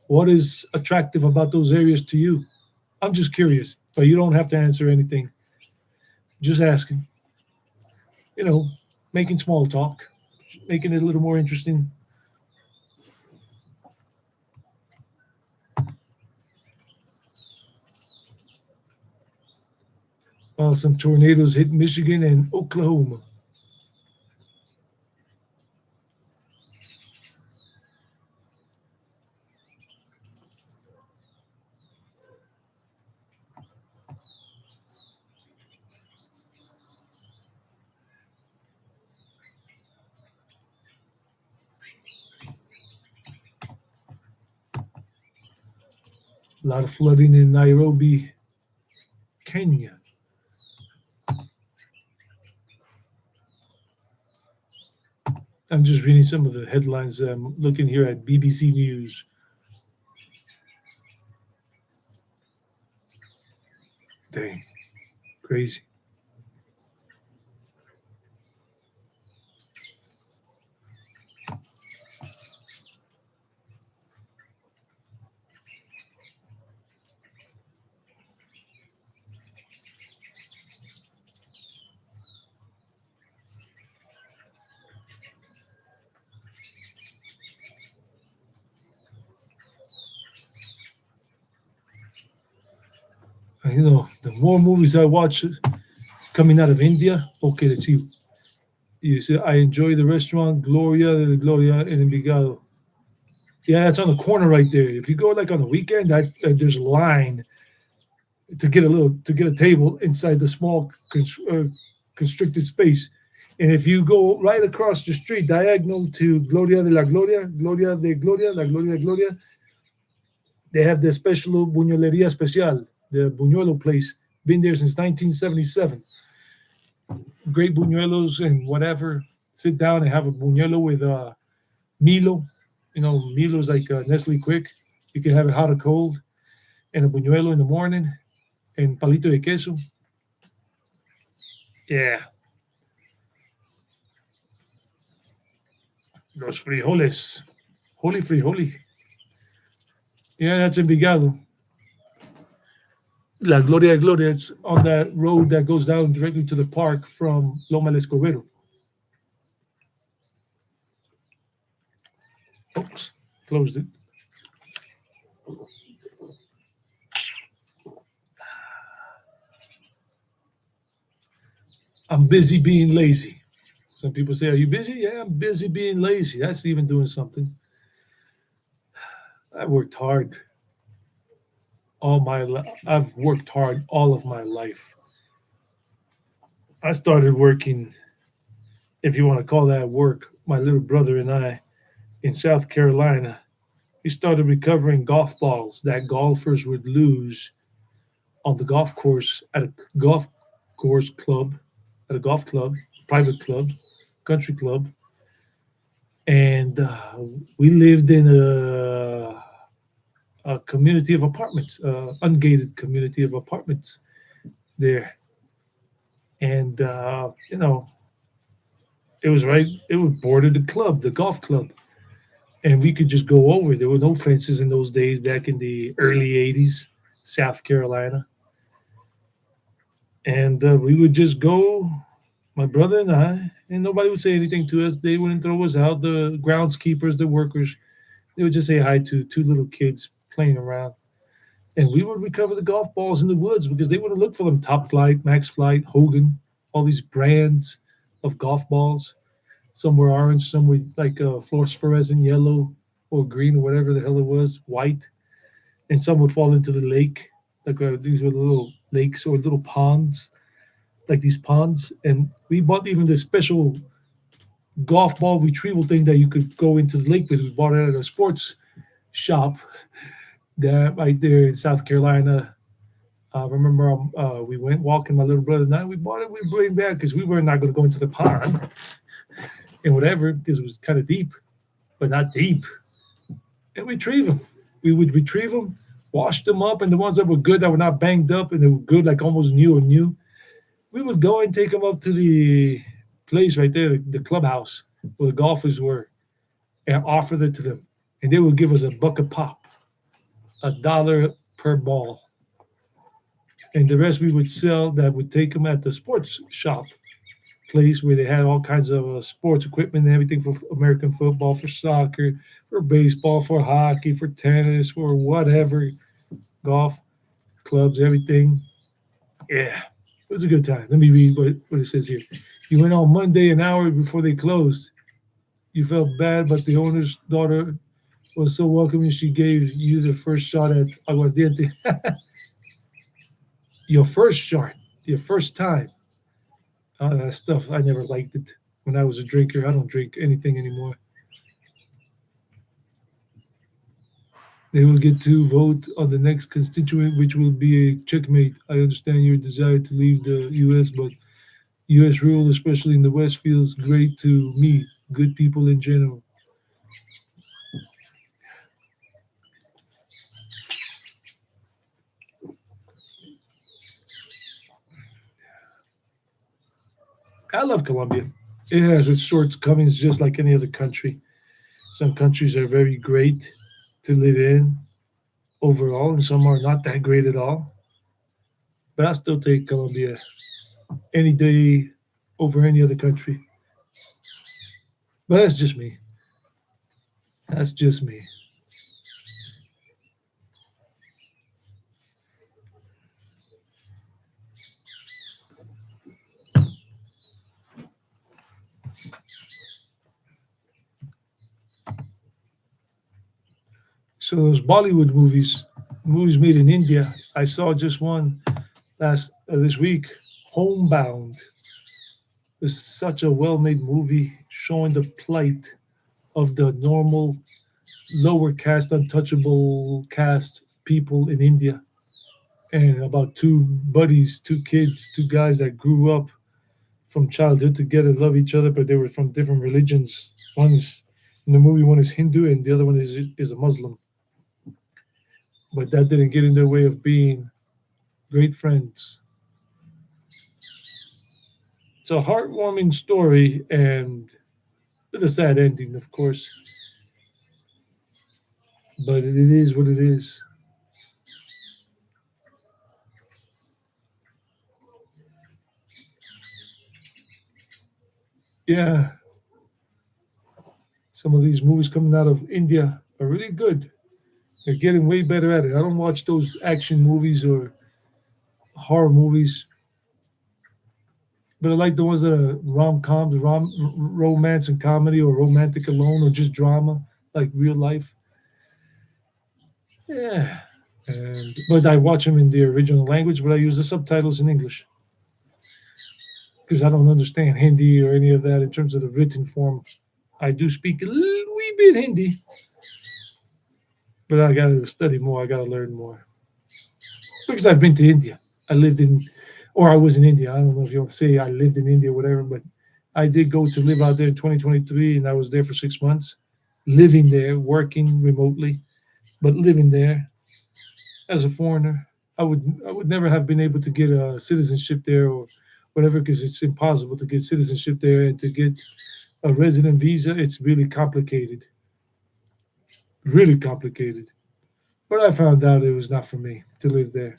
Speaker 1: What is attractive about those areas to you? I'm just curious, but you don't have to answer anything. Just asking. You know, making small talk, making it a little more interesting. Some tornadoes hit Michigan and Oklahoma. A lot of flooding in Nairobi, Kenya. I'm just reading some of the headlines. I'm looking here at BBC News. Dang, crazy. You know, the more movies I watch coming out of India, okay, let's see. You see, I enjoy the restaurant Gloria de Gloria in Envigado. Yeah, that's on the corner right there. If you go like on the weekend, there's a line to get a table inside the small constricted space. And if you go right across the street, diagonal to Gloria de la Gloria, Gloria de Gloria, la Gloria de Gloria, they have the special Buñuelería Especial, the Buñuelo place. Been there since 1977. Great buñuelos and whatever. Sit down and have a buñuelo with Milo. Milo's like Nestle Quick. You can have it hot or cold, and a buñuelo in the morning, and palito de queso. Yeah, los frijoles, holy frijoli. Yeah, that's in Vigado. La Gloria de Gloria. It's on that road that goes down directly to the park from Loma del Escobedo. Oops, closed it. I'm busy being lazy. Some people say, "Are you busy?" Yeah, I'm busy being lazy. That's even doing something. I worked hard I've worked hard all of my life. I started working, if you want to call that work, my little brother and I in South Carolina. We started recovering golf balls that golfers would lose on the golf course at a golf course club, at a golf club, private club, country club, and we lived in a community of apartments, ungated community of apartments there, and it was right. It was bordered the club, the golf club, and we could just go over. There were no fences in those days back in the early '80s, South Carolina, and we would just go, my brother and I, and nobody would say anything to us. They wouldn't throw us out. The groundskeepers, the workers, they would just say hi to two little kids playing around. And we would recover the golf balls in the woods because they would have looked for them. Top Flight, Max Flight, Hogan, all these brands of golf balls. Some were orange, some were like fluorescent yellow or green or whatever the hell it was, white. And some would fall into the lake. Like these were little lakes or little ponds, like these ponds. And we bought even the special golf ball retrieval thing that you could go into the lake with. We bought it at a sports shop there, right there in South Carolina. Remember, we went walking, my little brother and I. We bought it. We brought it back because we were not going to go into the pond and whatever because it was kind of deep, but not deep. And retrieve them. We would retrieve them, wash them up, and the ones that were good, that were not banged up, and they were good, like almost new or new, we would go and take them up to the place right there, the clubhouse where the golfers were, and offer it to them, and they would give us a buck a pop, $1 per ball, and the rest we would sell. That would take them at the sports shop place where they had all kinds of sports equipment and everything for American football, for soccer, for baseball, for hockey, for tennis, for whatever, golf clubs, everything. Yeah, it was a good time. Let me read what it says here. You went on Monday an hour before they closed. You felt bad, but the owner's daughter was so welcoming she gave you the first shot at aguardiente. Your first shot, your first time. That stuff, I never liked it when I was a drinker. I don't drink anything anymore. They will get to vote on the next constituent, which will be a checkmate. I understand your desire to leave the U.S., but U.S. rule, especially in the West, feels great to me, good people in general. I love Colombia. It has its shortcomings just like any other country. Some countries are very great to live in overall, and some are not that great at all. But I still take Colombia any day over any other country. But that's just me. That's just me. So those Bollywood movies made in India. I saw just one last this week. Homebound was such a well-made movie showing the plight of the normal lower caste, untouchable caste people in India, and about two buddies, two kids, two guys that grew up from childhood together, love each other, but they were from different religions. One's In the movie, one is Hindu and the other one is a Muslim. But that didn't get in their way of being great friends. It's a heartwarming story and with a sad ending, of course. But it is what it is. Yeah, some of these movies coming out of India are really good. They're getting way better at it. I don't watch those action movies or horror movies, but I like the ones that are rom-coms, romance and comedy, or romantic alone, or just drama, like real life. Yeah, and but I watch them in the original language, but I use the subtitles in English because I don't understand Hindi or any of that in terms of the written form. I do speak a little wee bit Hindi, but I got to study more. I got to learn more because I've been to India. I lived in, or I was in India. I don't know if you want to say I lived in India, or whatever, but I did go to live out there in 2023, and I was there for 6 months, living there, working remotely, but living there as a foreigner. I would never have been able to get a citizenship there or whatever because it's impossible to get citizenship there and to get a resident visa. It's really complicated, really complicated. But I found out it was not for me to live there.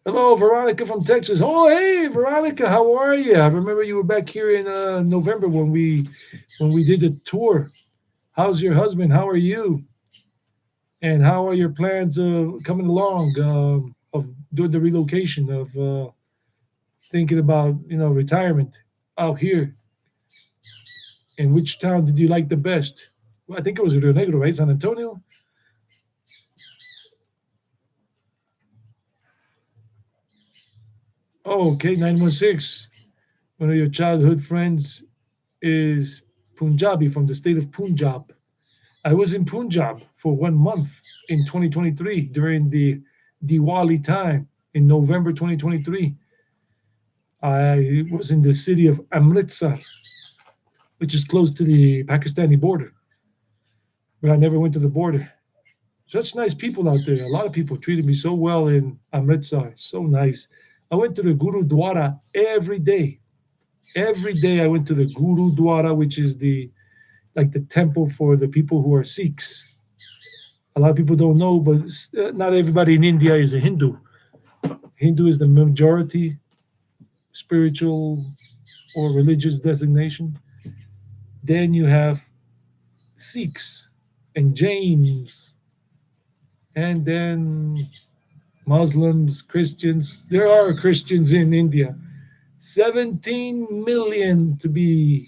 Speaker 1: Hello, Veronica from Texas. Oh, hey, Veronica, how are you? I remember you were back here in November when we did the tour. How's your husband? How are you? And how are your plans coming along of doing the relocation of thinking about retirement out here? And which town did you like the best? Well, I think it was Rionegro, right? San Antonio. Oh, okay, 916. One of your childhood friends is Punjabi from the state of Punjab. I was in Punjab for 1 month in 2023 during the Diwali time in November 2023. I was in the city of Amritsar, which is close to the Pakistani border, but I never went to the border. Such nice people out there. A lot of people treated me so well in Amritsar. So nice. I went to the Gurudwara every day. Every day I went to the Gurudwara, which is the temple for the people who are Sikhs. A lot of people don't know, but not everybody in India is a Hindu. Hindu is the majority spiritual or religious designation. Then you have Sikhs and Jains, and then Muslims, Christians. There are Christians in India. 17 million to be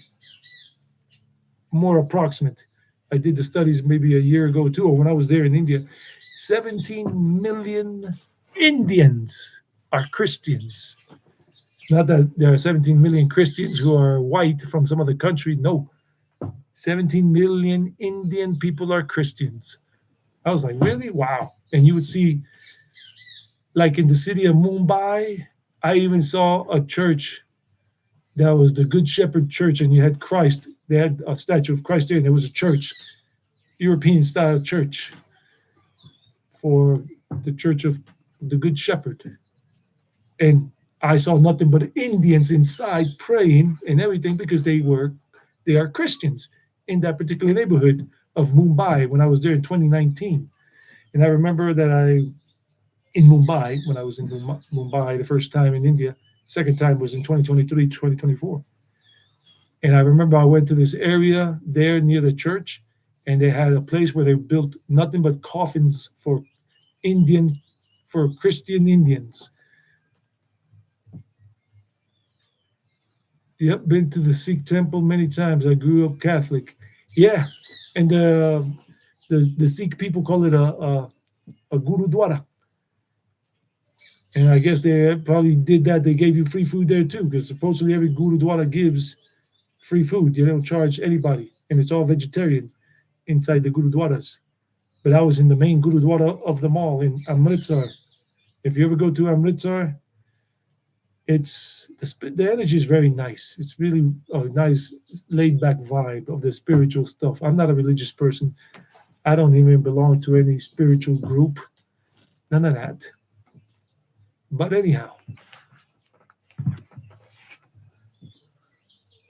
Speaker 1: more approximate. I did the studies maybe a year ago too, or when I was there in India. 17 million Indians are Christians. Not that there are 17 million Christians who are white from some other country. No. 17 million Indian people are Christians. I was like, really? Wow. And you would see, like in the city of Mumbai, I even saw a church that was the Good Shepherd Church, and you had Christ. They had a statue of Christ there, and there was a church, European style church for the Church of the Good Shepherd. And I saw nothing but Indians inside praying and everything because they are Christians in that particular neighborhood of Mumbai when I was there in 2019. And I remember that in Mumbai, when I was in Mumbai the first time in India, second time was in 2023, 2024. And I remember I went to this area there near the church, and they had a place where they built nothing but coffins for Christian Indians. Yep, been to the Sikh temple many times. I grew up Catholic. Yeah, and the Sikh people call it a gurudwara. And I guess they probably did that. They gave you free food there too, because supposedly every gurudwara gives free food. You don't charge anybody, and it's all vegetarian inside the gurudwaras. But I was in the main gurudwara of them all in Amritsar. If you ever go to Amritsar, The energy is very nice. It's really a nice laid back vibe of the spiritual stuff. I'm not a religious person. I don't even belong to any spiritual group. None of that. But anyhow,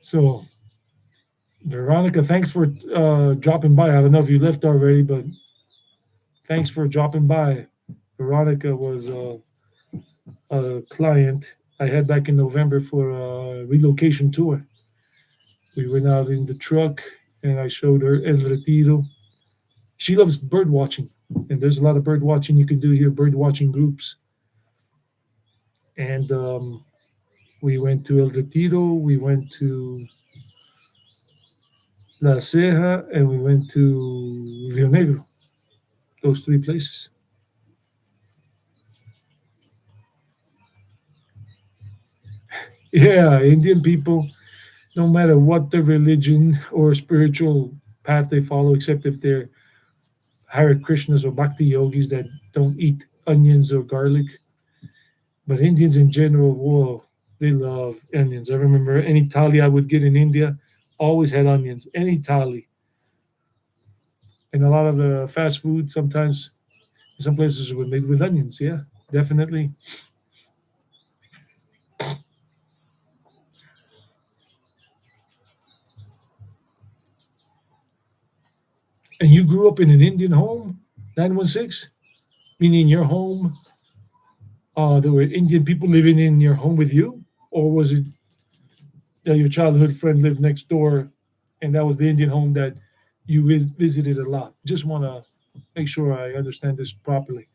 Speaker 1: so Veronica, thanks for dropping by. I don't know if you left already, but thanks for dropping by. Veronica was a client I had back in November for a relocation tour. We went out in the truck and I showed her El Retiro. She loves bird watching, and there's a lot of bird watching you can do here, bird watching groups. And we went to El Retiro, we went to La Ceja, and we went to Rionegro, those three places. Yeah, Indian people, no matter what their religion or spiritual path they follow, except if they're Hare Krishnas or Bhakti yogis that don't eat onions or garlic. But Indians in general, whoa, they love onions. I remember any thali I would get in India always had onions, any thali. And a lot of the fast food sometimes, some places were made with onions. Yeah, definitely. And you grew up in an Indian home, 916? Meaning your home, there were Indian people living in your home with you? Or was it that your childhood friend lived next door and that was the Indian home that you visited a lot? Just want to make sure I understand this properly.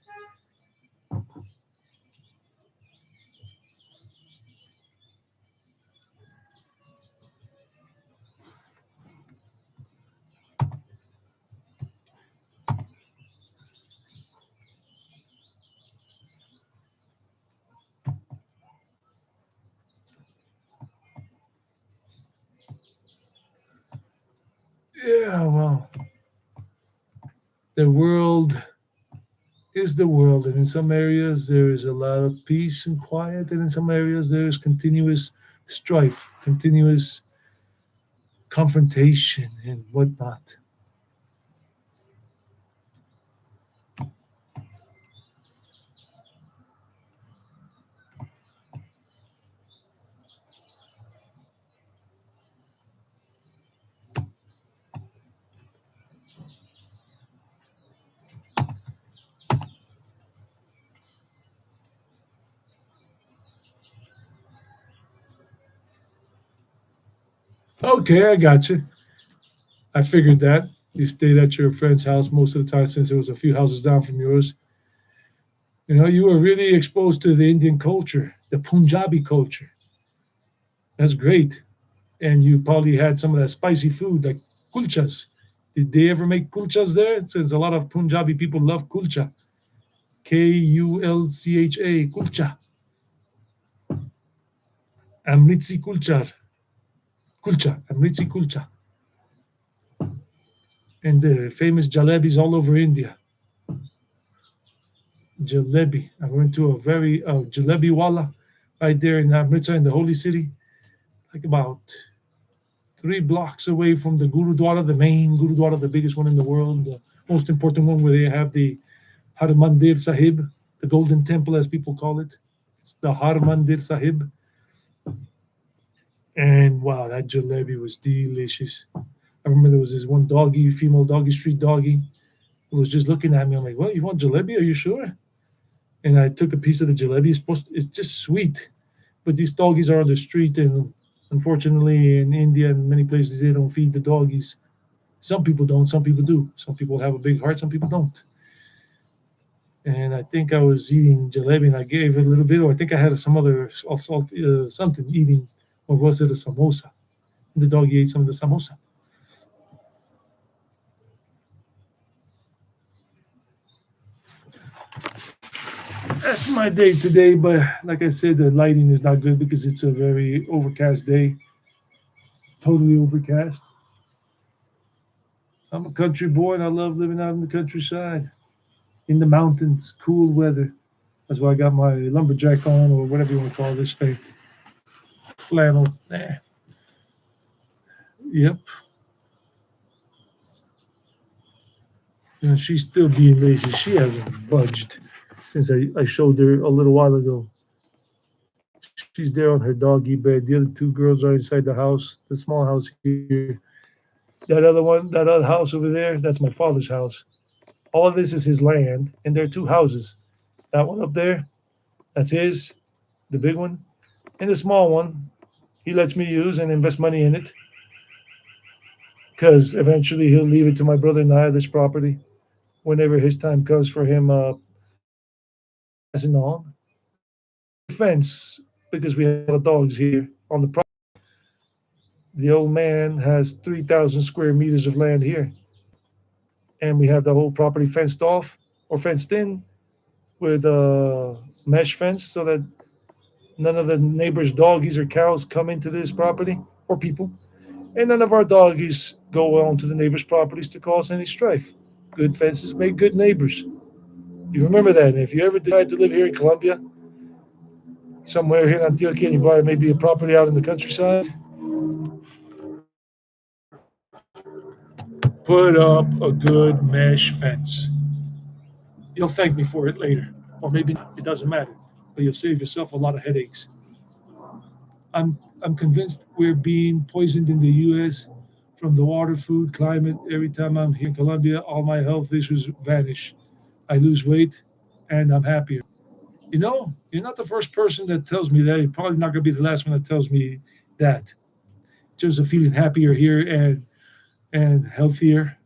Speaker 1: Yeah, well, the world is the world, and in some areas there is a lot of peace and quiet, and in some areas there is continuous strife, continuous confrontation, and whatnot. Okay, I got you. I figured that. You stayed at your friend's house most of the time since it was a few houses down from yours. You know, you were really exposed to the Indian culture, the Punjabi culture. That's great. And you probably had some of that spicy food like kulchas. Did they ever make kulchas there? Since a lot of Punjabi people love kulcha. Kulcha. Kulcha. Amritsi kulchar. Kulcha. Amritsi kulcha. And the famous jalebis all over India. Jalebi. I went to a very jalebi wala right there in Amritsar in the holy city, like about 3 blocks away from the Gurudwara, the main Gurudwara, the biggest one in the world, the most important one where they have the Har Mandir Sahib, the Golden Temple as people call it. It's the Har Mandir Sahib. And wow, that jalebi was delicious. I remember there was this one doggy, female doggy, street doggy, who was just looking at me. I'm like, "What? You want jalebi? Are you sure?" And I took a piece of the jalebi. It's just sweet, but these doggies are on the street, and unfortunately, in India and many places, they don't feed the doggies. Some people don't. Some people do. Some people have a big heart. Some people don't. And I think I was eating jalebi, and I gave it a little bit, or I think I had some other salt, something eating, or was it a samosa? And the doggy ate some of the samosa. That's my day today, but like I said, the lighting is not good because it's a very overcast day, totally overcast. I'm a country boy and I love living out in the countryside, in the mountains, cool weather. That's why I got my lumberjack on, or whatever you want to call this thing. Flannel. Yep. And she's still being lazy. She hasn't budged since I showed her a little while ago. She's there on her doggy bed. The other two girls are inside the house, the small house here. That other house over there, that's my father's house. All of this is his land, and there are two houses. That one up there, that's his, the big one, and the small one, he lets me use and invest money in it because eventually he'll leave it to my brother and I, this property, whenever his time comes for him passing on. Fence, because we have a lot of dogs here on the property. The old man has 3,000 square meters of land here, and we have the whole property fenced off or fenced in with a mesh fence so that none of the neighbors' doggies or cows come into this property or people, and none of our doggies go on to the neighbors' properties to cause any strife. Good fences make good neighbors. You remember that. And if you ever decide to live here in Colombia, somewhere here in Antioquia, and you buy maybe a property out in the countryside, put up a good mesh fence. You'll thank me for it later, or maybe it doesn't matter, but you'll save yourself a lot of headaches. I'm convinced we're being poisoned in the U.S. from the water, food, climate. Every time I'm here in Colombia, all my health issues vanish. I lose weight, and I'm happier. You're not the first person that tells me that. You're probably not going to be the last one that tells me that. In terms of feeling happier here and healthier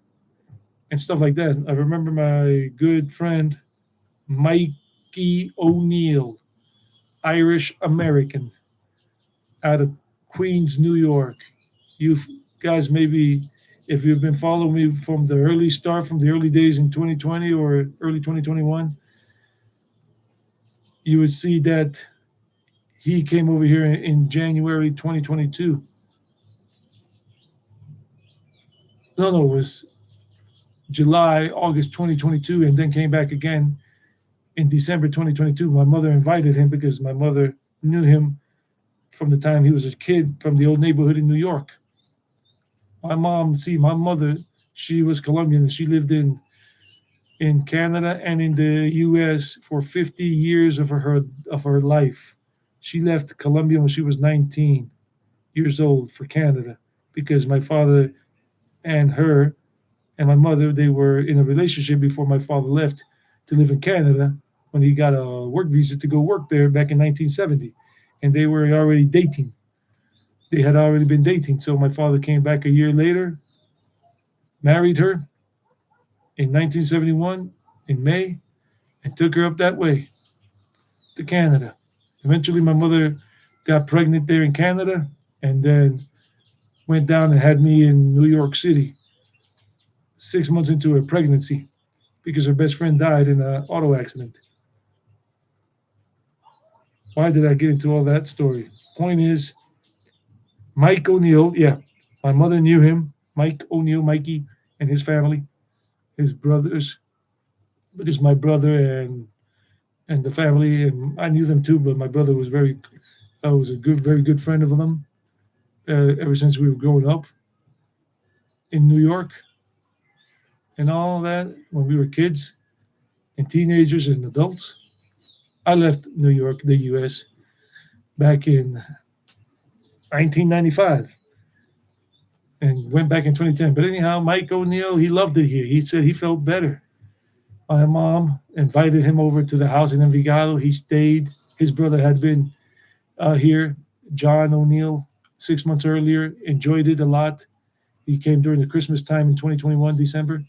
Speaker 1: and stuff like that. I remember my good friend Mikey O'Neill, Irish American, out of Queens, New York. You guys, maybe if you've been following me from the early start, from the early days in 2020 or early 2021, you would see that he came over here in January 2022. No, it was July, August 2022, and then came back again in December 2022. My mother invited him because my mother knew him from the time he was a kid from the old neighborhood in New York. My mother, she was Colombian and she lived in Canada and in the US for 50 years of her life. She left Colombia when she was 19 years old for Canada because my father and her and my mother, they were in a relationship before my father left to live in Canada when he got a work visa to go work there back in 1970. And they were already dating. They had already been dating. So my father came back a year later, married her in 1971 in May, and took her up that way to Canada. Eventually, my mother got pregnant there in Canada and then went down and had me in New York City 6 months into her pregnancy because her best friend died in an auto accident. Why did I get into all that story? Point is, Mike O'Neill, yeah, my mother knew him, Mike O'Neill, Mikey, and his family, his brothers, because my brother and the family, and I knew them too, but my brother was a very good friend of them ever since we were growing up in New York and all that when we were kids and teenagers and adults. I left New York, the U.S., back in 1995 and went back in 2010. But anyhow, Mike O'Neill, he loved it here. He said he felt better. My mom invited him over to the house in Envigado. He stayed. His brother had been here, John O'Neill, 6 months earlier, enjoyed it a lot. He came during the Christmas time in 2021, December.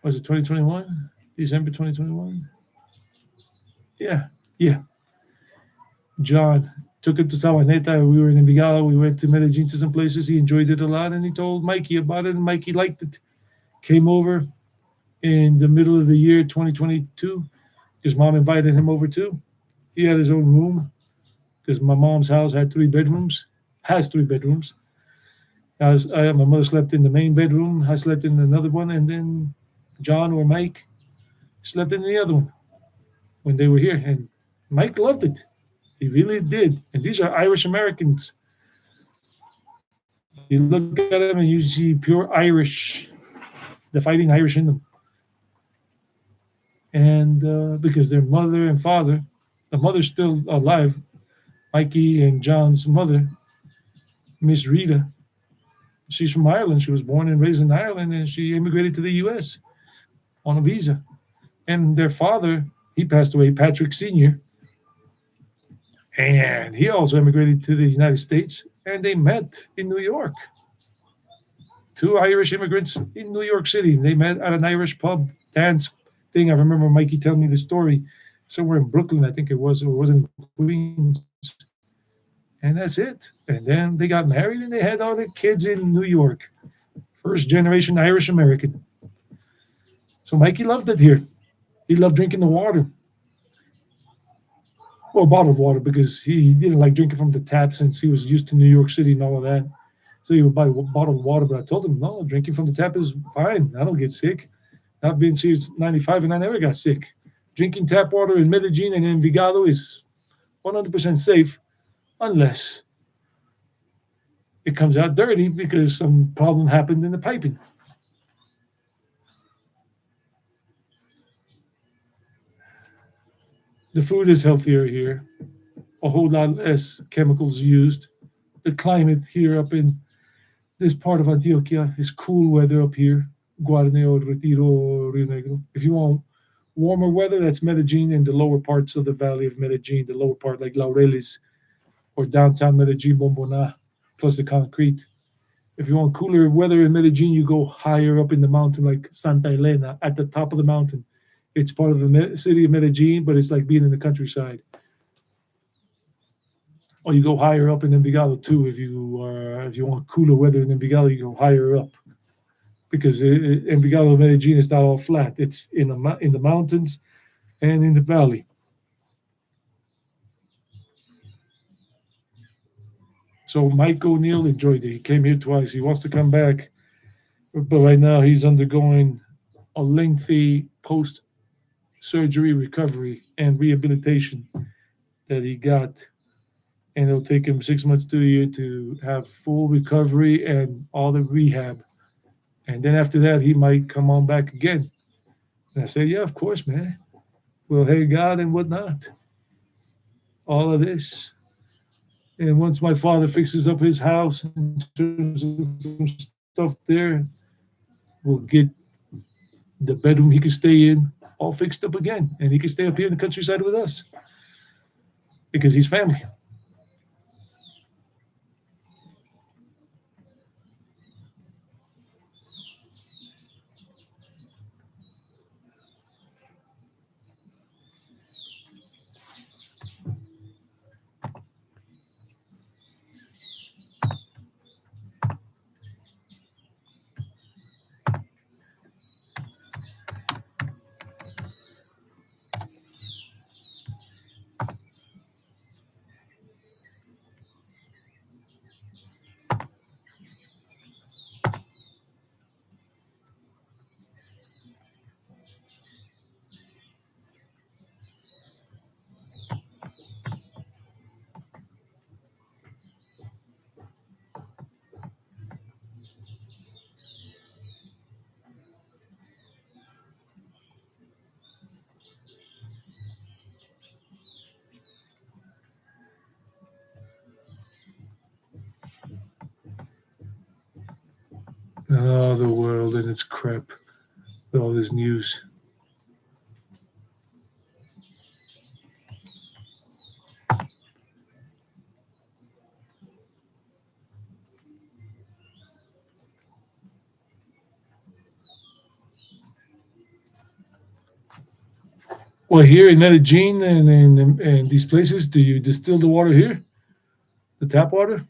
Speaker 1: Was it 2021? December 2021? Yeah, yeah. John took him to Sabaneta. We were in Envigado. We went to Medellin to some places. He enjoyed it a lot, and he told Mikey about it, and Mikey liked it. Came over in the middle of the year 2022. His mom invited him over too. He had his own room because my mom's house had 3 bedrooms, has 3 bedrooms. My mother slept in the main bedroom. I slept in another one, and then John or Mike slept in the other one when they were here, and Mike loved it. He really did. And these are Irish Americans. You look at them and you see pure Irish, the fighting Irish in them. And because their mother and father, the mother's still alive, Mikey and John's mother, Miss Rita, she's from Ireland. She was born and raised in Ireland, and she immigrated to the U.S. on a visa. And their father, he passed away, Patrick Sr., and he also immigrated to the United States, and they met in New York. Two Irish immigrants in New York City. They met at an Irish pub dance thing. I remember Mikey telling me the story somewhere in Brooklyn, I think it was, or it was in Queens. And that's it. And then they got married and they had all their kids in New York. First generation Irish American. So Mikey loved it here. He loved drinking the water. Well, bottled water, because he didn't like drinking from the tap since he was used to New York City and all of that. So he would buy bottled water. But I told him, no, drinking from the tap is fine. I don't get sick. I've been since '95 and I never got sick. Drinking tap water in Medellin and Envigado is 100% safe, unless it comes out dirty because some problem happened in the piping. The food is healthier here, a whole lot less chemicals used. The climate here up in this part of Antioquia is cool weather up here. Guarneo, Retiro, Rionegro. If you want warmer weather, that's Medellin and the lower parts of the valley of Medellin, the lower part like Laureles or downtown Medellin, Bombona, plus the concrete. If you want cooler weather in Medellin, you go higher up in the mountain like Santa Elena at the top of the mountain. It's part of the city of Medellin, but it's like being in the countryside. Or you go higher up in Envigado too. If you want cooler weather in Envigado, you go higher up because Envigado, Medellin is not all flat. It's in the mountains and in the valley. So Mike O'Neill enjoyed it. He came here twice. He wants to come back, but right now he's undergoing a lengthy post-surgery recovery and rehabilitation that he got, and it'll take him 6 months to a year to have full recovery and all the rehab. And then after that, he might come on back again. And I said, yeah, of course, man. We'll hang out and whatnot. All of this. And once my father fixes up his house and turns some stuff there, we'll get the bedroom he can stay in all fixed up again. And he can stay up here in the countryside with us because he's family. Oh, the world and its crap. All this news. Well, here in Medellin and these places, do you distill the water here? The tap water?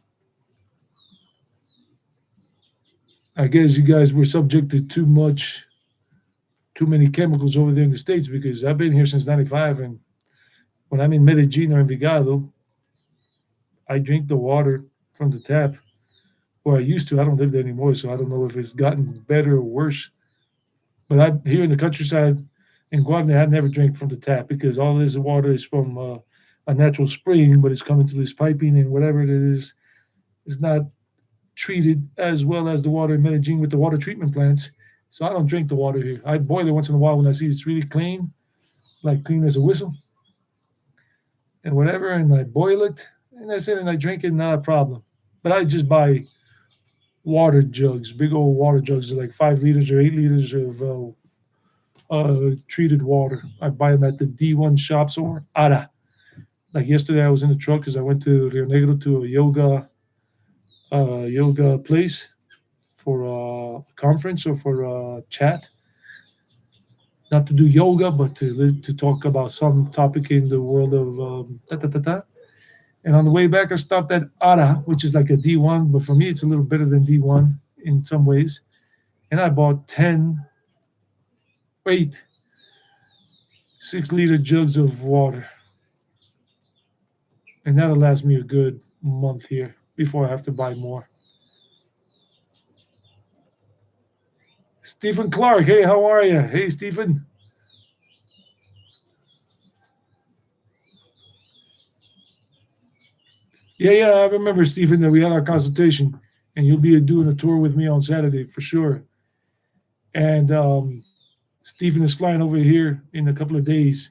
Speaker 1: I guess you guys were subject to too many chemicals over there in the States because I've been here since '95, and when I'm in Medellin or Envigado, I drink the water from the tap. Or I used to. I don't live there anymore, so I don't know if it's gotten better or worse. But I'm here in the countryside. In Guadalajara, I never drink from the tap because all this water is from a natural spring, but it's coming through this piping and whatever it is not treated as well as the water in Medellin with the water treatment plants. So I don't drink the water here. I boil it once in a while when I see it's really clean, like clean as a whistle and whatever, and I boil it and that's it, and I drink it, not a problem. But I just buy water jugs, big old water jugs, like 5 liters or 8 liters of treated water. I buy them at the D1 shops or ARA. Like yesterday, I was in the truck because I went to Rionegro to a yoga place for a conference or for a chat. Not to do yoga, but to talk about some topic in the world of And on the way back, I stopped at ARA, which is like a D1, but for me, it's a little better than D1 in some ways. And I bought 6-liter jugs of water. And that'll last me a good month here before I have to buy more. Stephen Clark, hey, how are you? Hey, Stephen. Yeah, I remember, Stephen, that we had our consultation, and you'll be doing a tour with me on Saturday for sure. And Stephen is flying over here in a couple of days,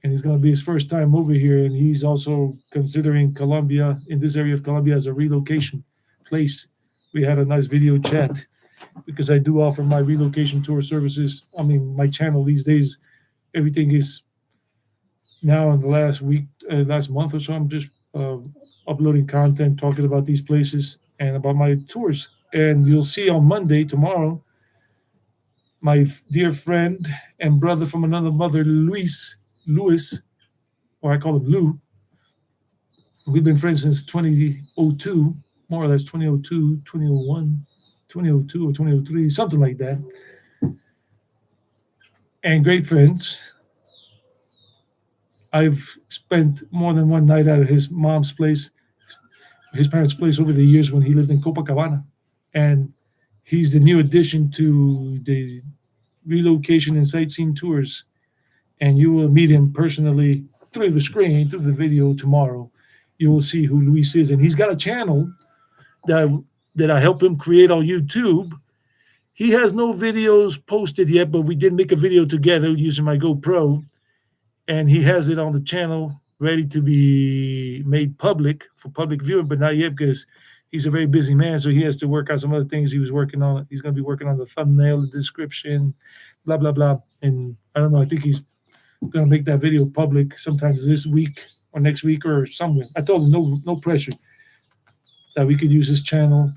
Speaker 1: and it's going to be his first time over here, and he's also considering Colombia, in this area of Colombia, as a relocation place. We had a nice video chat because I do offer my relocation tour services. I mean, my channel these days, everything is now in the last month or so, I'm just uploading content, talking about these places and about my tours. And you'll see on Monday, tomorrow, my dear friend and brother from another mother, Louis, or I call him Lou. We've been friends since 2002, more or less 2002, 2001, 2002 or 2003, something like that. And great friends. I've spent more than one night at his mom's place, his parents' place over the years when he lived in Copacabana. And he's the new addition to the relocation and sightseeing tours. And you will meet him personally through the screen, through the video tomorrow. You will see who Luis is. And he's got a channel that I help him create on YouTube. He has no videos posted yet, but we did make a video together using my GoPro. And he has it on the channel ready to be made public for public viewing, but not yet because he's a very busy man. So he has to work out some other things he was working on. He's going to be working on the thumbnail, the description, blah, blah, blah. And I don't know, I think he's going to make that video public sometimes this week or next week or somewhere. I told him no pressure, that we could use his channel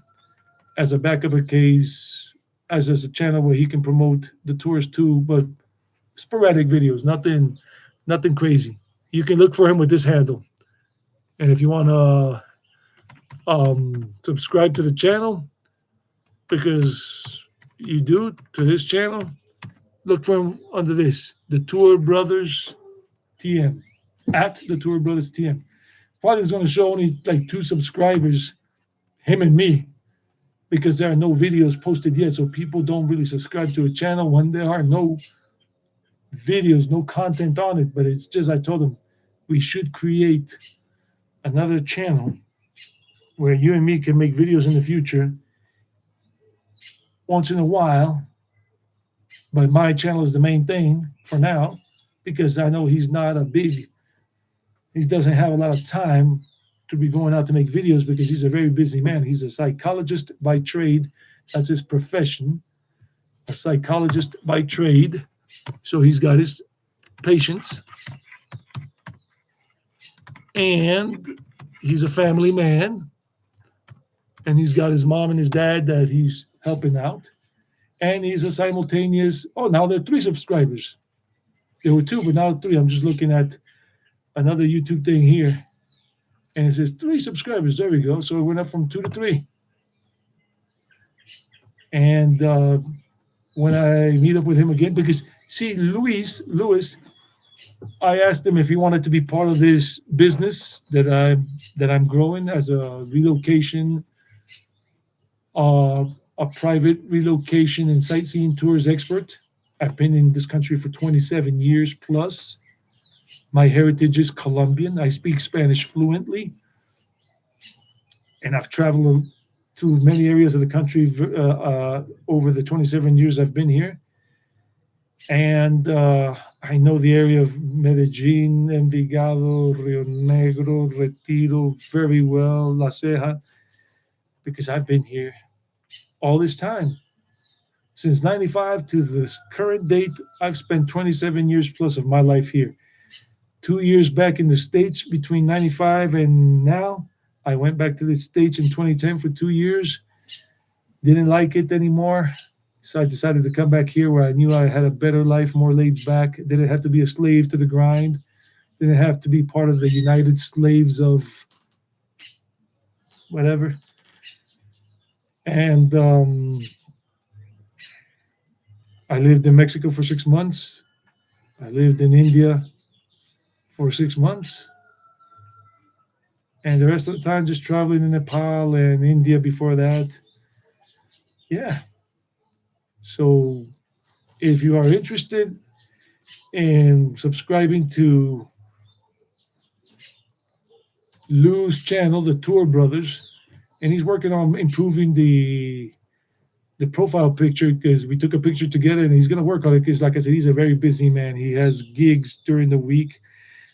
Speaker 1: as a backup in case, as a channel where he can promote the tours too, but sporadic videos, nothing crazy. You can look for him with this handle. And if you want to subscribe to the channel, because you do, to his channel, look for him under this, the Tour Brothers TM, at the Tour Brothers TM. Probably is going to show only like 2 subscribers, him and me, because there are no videos posted yet. So people don't really subscribe to a channel when there are no videos, no content on it. But it's just, I told him we should create another channel where you and me can make videos in the future once in a while. But my channel is the main thing for now, because I know he doesn't have a lot of time to be going out to make videos because he's a very busy man. He's a psychologist by trade. That's his profession, a psychologist by trade. So he's got his patients, and he's a family man, and he's got his mom and his dad that he's helping out, and he's a simultaneous, now there are 3 subscribers. There were 2, but now 3. I'm just looking at another YouTube thing here, and it says 3 subscribers. There we go. So it went up from 2 to 3. And when I meet up with him again, because see, Louis, I asked him if he wanted to be part of this business that I'm growing as a relocation, a private relocation and sightseeing tours expert. I've been in this country for 27 years plus. My heritage is Colombian. I speak Spanish fluently, and I've traveled to many areas of the country over the 27 years I've been here. And I know the area of Medellin, Envigado, Rionegro, Retiro very well, La Ceja, because I've been here all this time. Since 95 to this current date, I've spent 27 years plus of my life here. 2 years back in the States between 95 and now. I went back to the States in 2010 for 2 years. Didn't like it anymore. So I decided to come back here where I knew I had a better life, more laid back. Didn't have to be a slave to the grind. Didn't have to be part of the United Slaves of whatever. And I lived in Mexico for 6 months. I lived in India for 6 months. And the rest of the time just traveling in Nepal and India before that. Yeah. So if you are interested in subscribing to Lou's channel, the Tour Brothers, and he's working on improving the profile picture because we took a picture together and he's going to work on it because, like I said, he's a very busy man. He has gigs during the week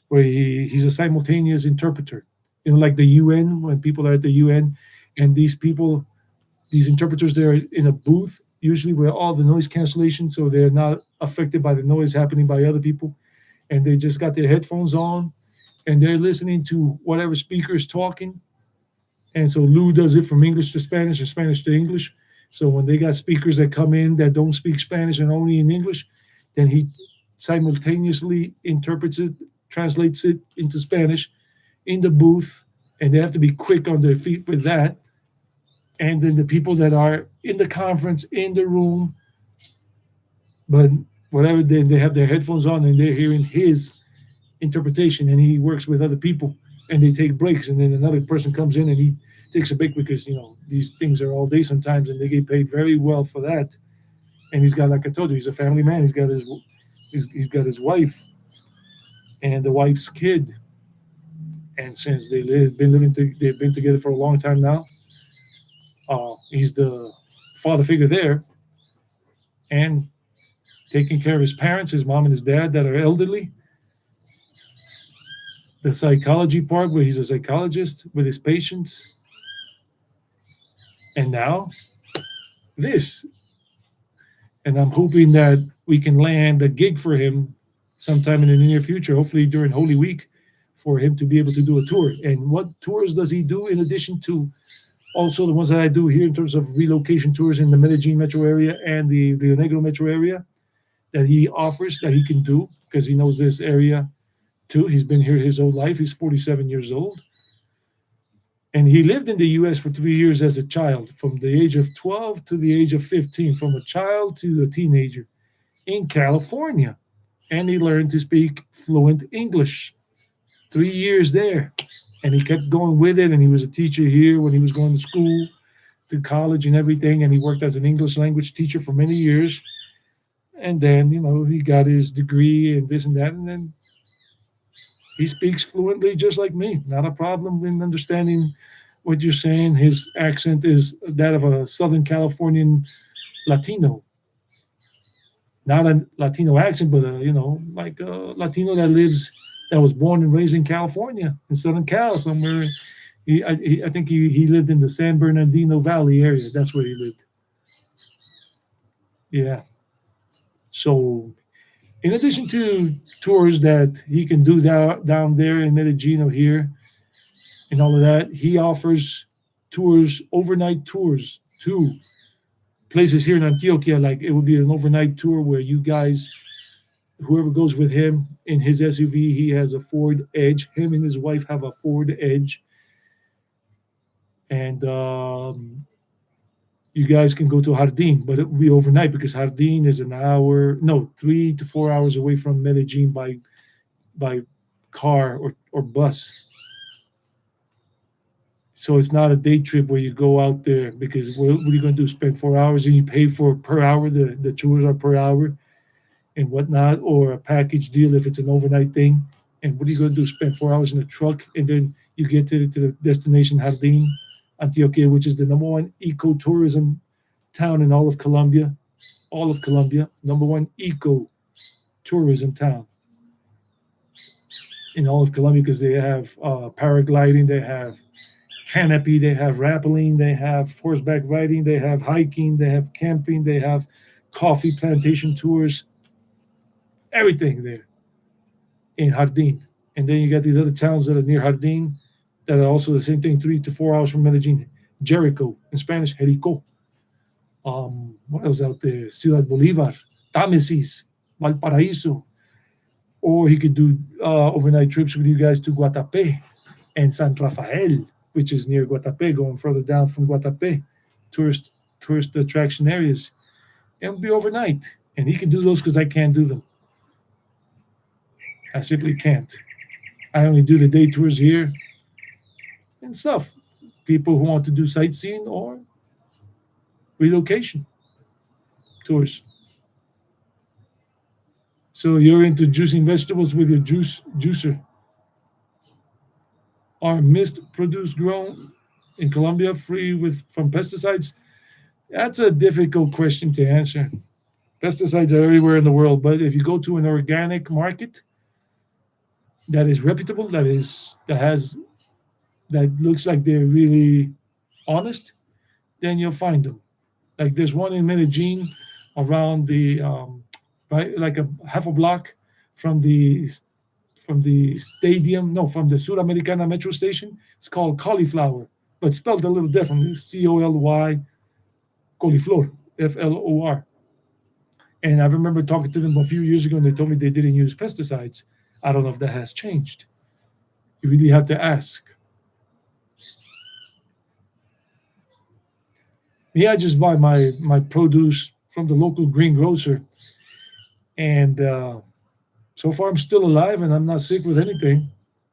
Speaker 1: where he's a simultaneous interpreter. You know, like the UN, when people are at the UN and these interpreters, they're in a booth, usually with all the noise cancellation, so they're not affected by the noise happening by other people. And they just got their headphones on and they're listening to whatever speaker is talking. And so Lou does it from English to Spanish and Spanish to English. So when they got speakers that come in that don't speak Spanish and only in English, then he simultaneously interprets it, translates it into Spanish in the booth, and they have to be quick on their feet with that. And then the people that are in the conference, in the room, but whatever, they have their headphones on and they're hearing his interpretation, and he works with other people and they take breaks, and then another person comes in and he takes a break because, you know, these things are all day sometimes and they get paid very well for that. And he's got, like I told you, he's a family man. He's got his wife and the wife's kid. And since they've been together for a long time now, he's the father figure there, and taking care of his parents, his mom and his dad that are elderly. The psychology part, where he's a psychologist with his patients. And now this. And I'm hoping that we can land a gig for him sometime in the near future, hopefully during Holy Week, for him to be able to do a tour. And what tours does he do in addition to also the ones that I do here in terms of relocation tours in the Medellin metro area and the Rionegro metro area that he offers, that he can do because he knows this area too. He's been here his whole life. He's 47 years old. And he lived in the U.S. for 3 years as a child, from the age of 12 to the age of 15, from a child to a teenager in California. And he learned to speak fluent English. 3 years there. And he kept going with it. And he was a teacher here when he was going to school, to college and everything. And he worked as an English language teacher for many years. And then, you know, he got his degree and this and that. And then he speaks fluently just like me. Not a problem in understanding what you're saying. His accent is that of a Southern Californian Latino. Not a Latino accent, but like a Latino that was born and raised in California, in Southern Cal somewhere. I think he lived in the San Bernardino Valley area. That's where he lived. Yeah. So in addition to tours that he can do down there in Medellin or here and all of that, he offers tours, overnight tours to places here in Antioquia. Like it would be an overnight tour where you guys, whoever goes with him in his SUV, he has a Ford Edge. Him and his wife have a Ford Edge. And you guys can go to Jardín, but it will be overnight because Jardín is 3 to 4 hours away from Medellin by car or bus. So it's not a day trip where you go out there because what are you going to do? Spend 4 hours and you pay for per hour? The tours are per hour. and whatnot, or a package deal if it's an overnight thing. And what are you going to do? Spend 4 hours in a truck, and then you get to the destination Jardín, Antioquia, which is the number one ecotourism town in all of Colombia. All of Colombia, number one eco-tourism town in all of Colombia, because they have paragliding, they have canopy, they have rappelling, they have horseback riding, they have hiking, they have camping, they have coffee plantation tours, everything there in Jardín. And then you got these other towns that are near Jardín that are also the same thing, 3 to 4 hours from Medellin. Jericho, in Spanish, Jericho. What else out there? Ciudad Bolívar, Támesis, Valparaíso. Or he could do overnight trips with you guys to Guatapé and San Rafael, which is near Guatapé, going further down from Guatapé, tourist attraction areas. And it'll be overnight. And he can do those because I can't do them. I simply can't. I only do the day tours here and stuff. People who want to do sightseeing or relocation tours. So you're into juicing vegetables with your juicer. Are mixed produce grown in Colombia free from pesticides? That's a difficult question to answer. Pesticides are everywhere in the world, but if you go to an organic market that is reputable, that looks like they're really honest, then you'll find them. Like there's one in Medellin around the right, like a half a block from the stadium, no, from the Suramericana metro station. It's called cauliflower, but spelled a little differently. Coly, cauliflor, FLOR. And I remember talking to them a few years ago, and they told me they didn't use pesticides. I don't know if that has changed. You really have to ask. Me, I just buy my produce from the local greengrocer, and so far I'm still alive, and I'm not sick with anything.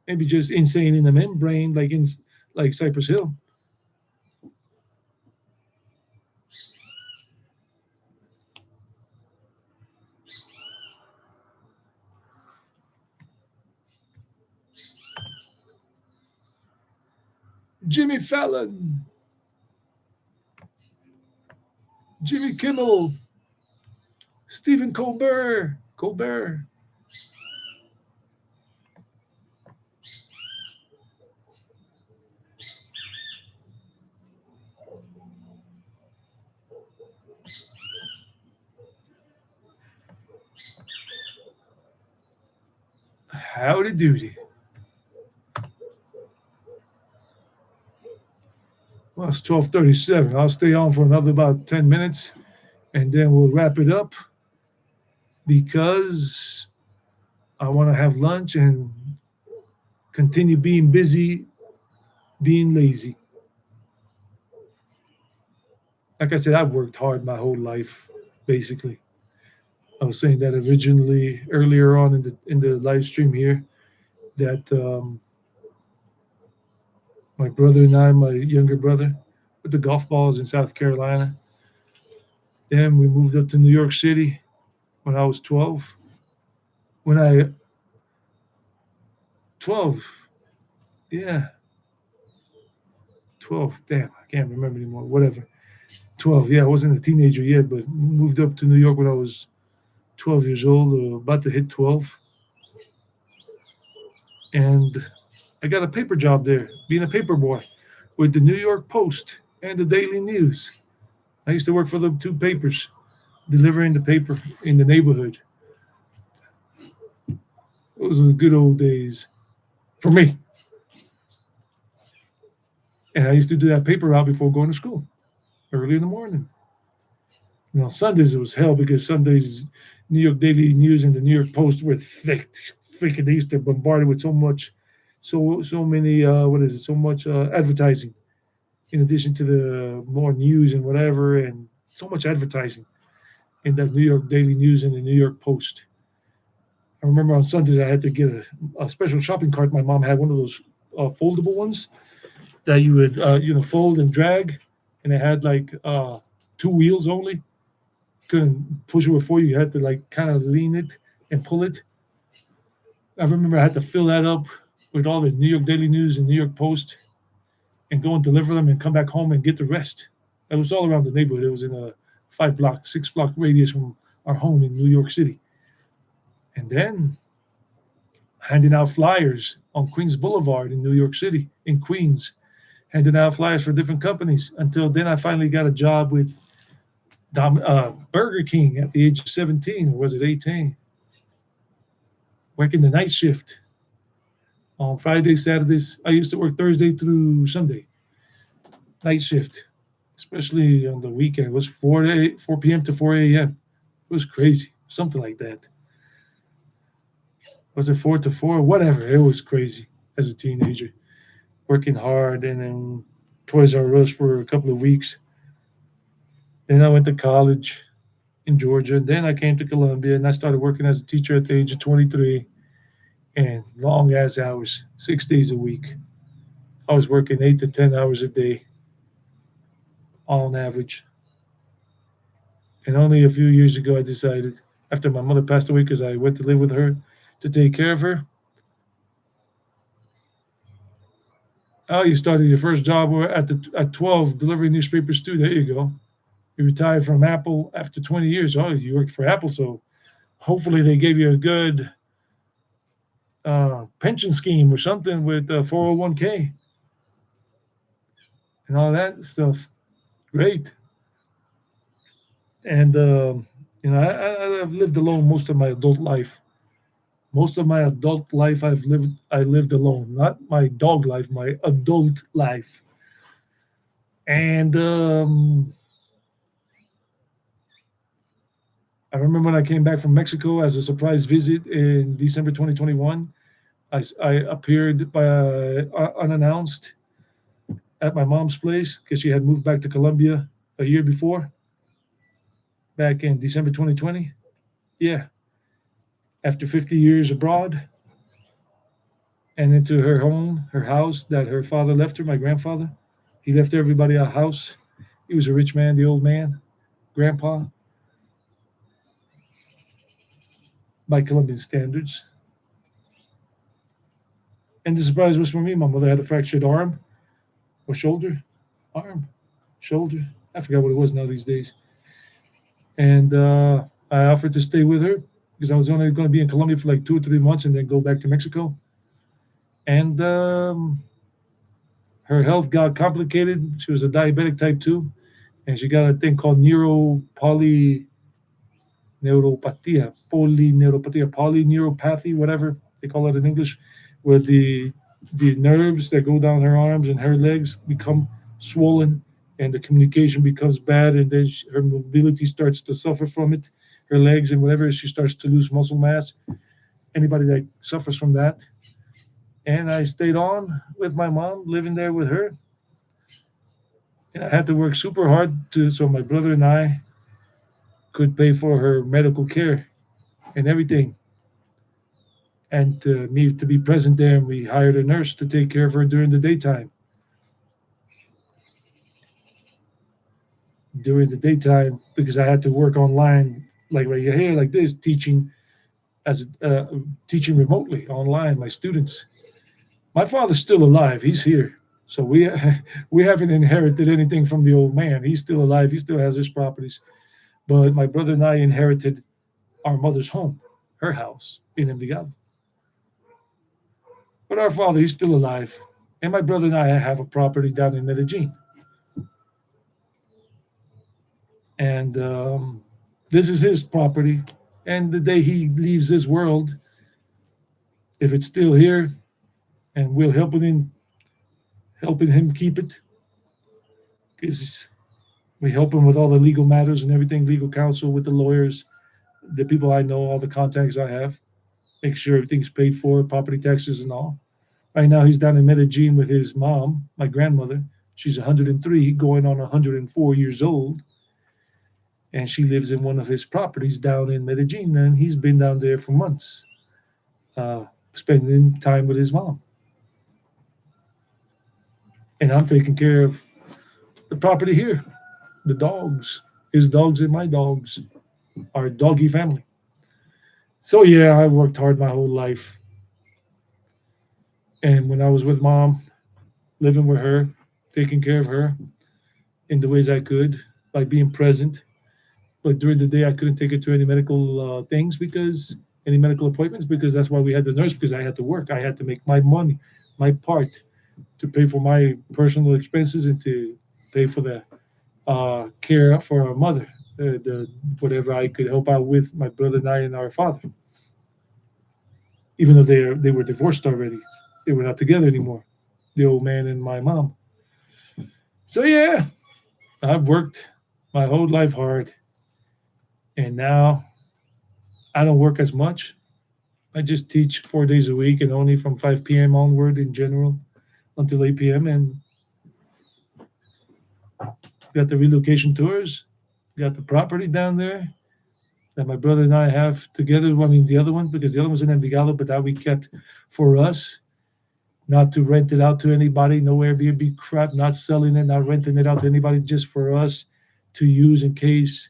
Speaker 1: Maybe just insane in the membrane, like Cypress Hill. Jimmy Fallon, Jimmy Kimmel, Stephen Colbert. Howdy doody. Well, it's 12:37. I'll stay on for another about 10 minutes, and then we'll wrap it up because I want to have lunch and continue being busy, being lazy. Like I said, I've worked hard my whole life, basically. I was saying that originally earlier on in the live stream here that my brother and I, my younger brother, with the golf balls in South Carolina. Then we moved up to New York City when I was 12. 12, yeah. 12, damn, I can't remember anymore, whatever. 12, yeah, I wasn't a teenager yet, but moved up to New York when I was 12 years old, about to hit 12. And I got a paper job there, being a paper boy with the New York Post and the Daily News. I used to work for the two papers, delivering the paper in the neighborhood. Those were the good old days for me. And I used to do that paper route before going to school, early in the morning. Now, Sundays it was hell because Sundays, New York Daily News and the New York Post were thick. Freaking, they used to bombard it with so much advertising, in addition to the more news and whatever, and so much advertising in that New York Daily News and the New York Post. I remember on Sundays I had to get a special shopping cart. My mom had one of those foldable ones that you would fold and drag, and it had like 2 wheels only. couldn't push it before you had to like kind of lean it and pull it. I remember I had to fill that up with all the New York Daily News and New York Post and go and deliver them and come back home and get the rest. It was all around the neighborhood. It was in a 5 block, 6 block radius from our home in New York City. And then handing out flyers on Queens Boulevard in New York City, in Queens, handing out flyers for different companies until then I finally got a job with Burger King at the age of 17, or was it 18? Working the night shift on Fridays, Saturdays. I used to work Thursday through Sunday, night shift, especially on the weekend. It was 4 p.m. to 4 a.m. It was crazy, something like that. Was it 4 to 4? Whatever. It was crazy as a teenager, working hard, and then Toys R Us for a couple of weeks. Then I went to college in Georgia. Then I came to Colombia and I started working as a teacher at the age of 23, and long ass hours, 6 days a week. I was working 8 to 10 hours a day on average. And only a few years ago, I decided, after my mother passed away, because I went to live with her to take care of her. Oh, you started your first job at 12 delivering newspapers too. There you go. You retired from Apple after 20 years. Oh, you worked for Apple, so hopefully they gave you a good pension scheme or something with 401k and all that stuff. Great. And I've lived alone most of my adult life. Most of my adult life I lived alone. Not my dog life, my adult life. And I remember when I came back from Mexico as a surprise visit in December 2021. I appeared unannounced at my mom's place because she had moved back to Colombia a year before, back in December 2020. Yeah, after 50 years abroad, and into her home, her house that her father left her, my grandfather. He left everybody a house. He was a rich man, the old man, grandpa, by Colombian standards. And the surprise was for me. My mother had a fractured arm or shoulder, shoulder. I forgot what it was now these days. And I offered to stay with her because I was only going to be in Colombia for like 2 or 3 months and then go back to Mexico. And her health got complicated. She was a diabetic type 2, and she got a thing called polyneuropathy, whatever they call it in English, where the nerves that go down her arms and her legs become swollen, and the communication becomes bad, and then her mobility starts to suffer from it. Her legs and whatever, she starts to lose muscle mass. Anybody that suffers from that. And I stayed on with my mom, living there with her. And I had to work super hard so my brother and I could pay for her medical care and everything. And me to be present there, and we hired a nurse to take care of her during the daytime. Because I had to work online, like right here, like this, teaching remotely online, my students. My father's still alive. He's here. So we haven't inherited anything from the old man. He's still alive. He still has his properties. But my brother and I inherited our mother's home, her house in Envigado. But our father, he's still alive. And my brother and I have a property down in Medellin. And this is his property. And the day he leaves this world, if it's still here, and we're helping him keep it, because we help him with all the legal matters and everything, legal counsel with the lawyers, the people I know, all the contacts I have, make sure everything's paid for, property taxes and all. Right now, he's down in Medellin with his mom, my grandmother. She's 103, going on 104 years old. And she lives in one of his properties down in Medellin, and he's been down there for months, spending time with his mom. And I'm taking care of the property here, the dogs, his dogs and my dogs. our doggy family. So yeah, I worked hard my whole life, and when I was with mom, living with her, taking care of her in the ways I could by being present. But during the day, I couldn't take her to any medical things because any medical appointments because that's why we had the nurse because I had to work. I had to make my money, my part to pay for my personal expenses and to pay for the care for our mother, the whatever I could help out with my brother and I and our father. Even though they were divorced already, they were not together anymore. The old man and my mom. So yeah, I've worked my whole life hard, and now I don't work as much. I just teach 4 days a week and only from 5 p.m. onward in general until 8 p.m. And got the relocation tours, got the property down there that my brother and I have together. I mean, the other one, because the other one's in Envigado, but that we kept for us, not to rent it out to anybody, no Airbnb crap, not selling it, not renting it out to anybody, just for us to use in case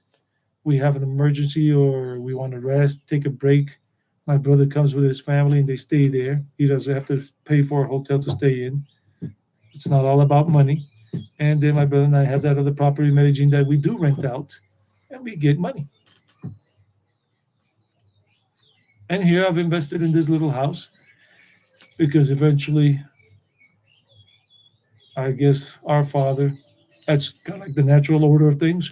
Speaker 1: we have an emergency or we want to rest, take a break. My brother comes with his family and they stay there. He doesn't have to pay for a hotel to stay in. It's not all about money. And then my brother and I have that other property in Medellin that we do rent out and we get money. And here I've invested in this little house because eventually, I guess our father, that's kind of like the natural order of things.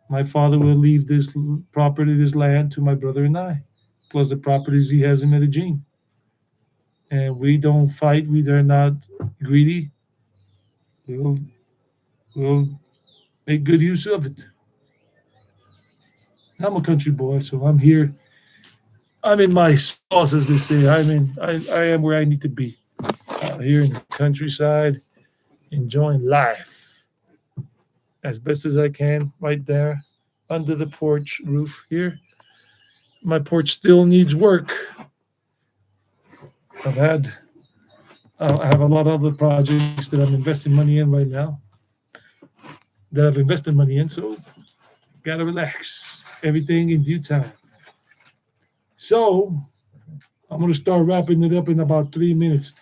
Speaker 1: My father will leave this property, this land to my brother and I, plus the properties he has in Medellin. And we don't fight. We are not greedy. We'll, we'll make good use of it. I'm a country boy, so I'm here. I'm in my sauce, as they say. I am where I need to be. Out here in the countryside, enjoying life as best as I can, right there under the porch roof here. My porch still needs work. I've had I have a lot of other projects that I'm investing money in right now that I've invested money in. So gotta relax. Everything in due time. So I'm gonna start wrapping it up in about 3 minutes.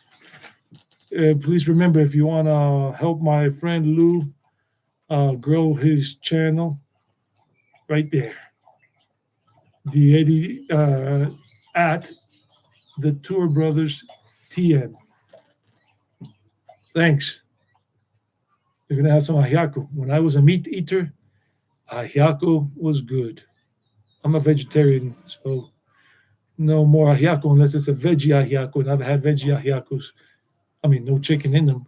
Speaker 1: Please remember if you wanna help my friend Lou grow his channel, right there. The 80 at the Tour Brothers TN. Thanks. You're gonna have some ajiaco. When I was a meat eater, ajiaco was good. I'm a vegetarian, so no more ajiaco unless it's a veggie ajiaco. And I've had veggie ajiacos. I mean, no chicken in them,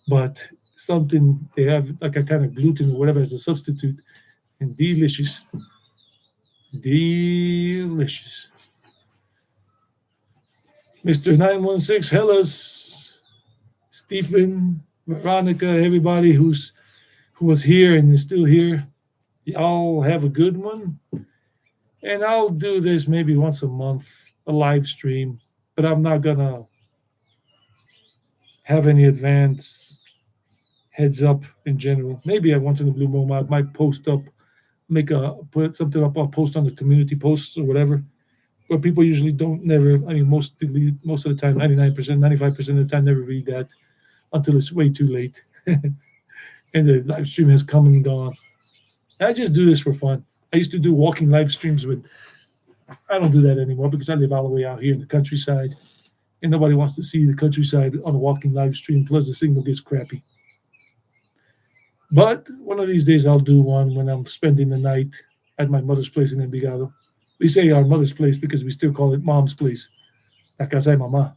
Speaker 1: but something they have like a kind of gluten or whatever as a substitute, and delicious, delicious. Mr. 916, Hellas, Stephen, Veronica, everybody who was here and is still here. Y'all have a good one. And I'll do this maybe once a month, a live stream, but I'm not gonna have any advance heads up in general. Maybe I once in the blue moon I might post up, put something up, I'll post on the community posts or whatever. But people usually don't never. I mean, most of the time, 99%, 95% of the time, never read that until it's way too late, and the live stream has come and gone. I just do this for fun. I used to do walking live streams with. I don't do that anymore because I live all the way out here in the countryside, and nobody wants to see the countryside on a walking live stream. Plus, the signal gets crappy. But one of these days, I'll do one when I'm spending the night at my mother's place in Envigado. We say our mother's place because we still call it mom's place. La casa de mamá,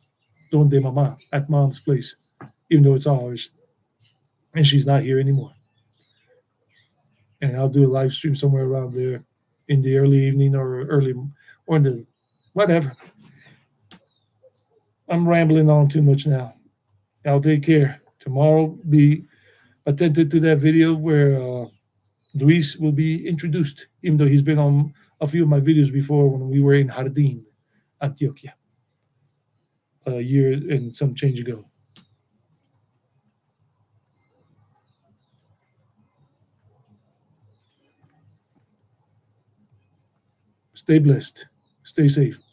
Speaker 1: donde mamá, at mom's place, even though it's ours. And she's not here anymore. And I'll do a live stream somewhere around there in the early evening or in the whatever. I'm rambling on too much now. I'll take care. Tomorrow, be attentive to that video where Luis will be introduced, even though he's been on a few of my videos before when we were in Jardín, Antioquia, a year and some change ago. Stay blessed. Stay safe.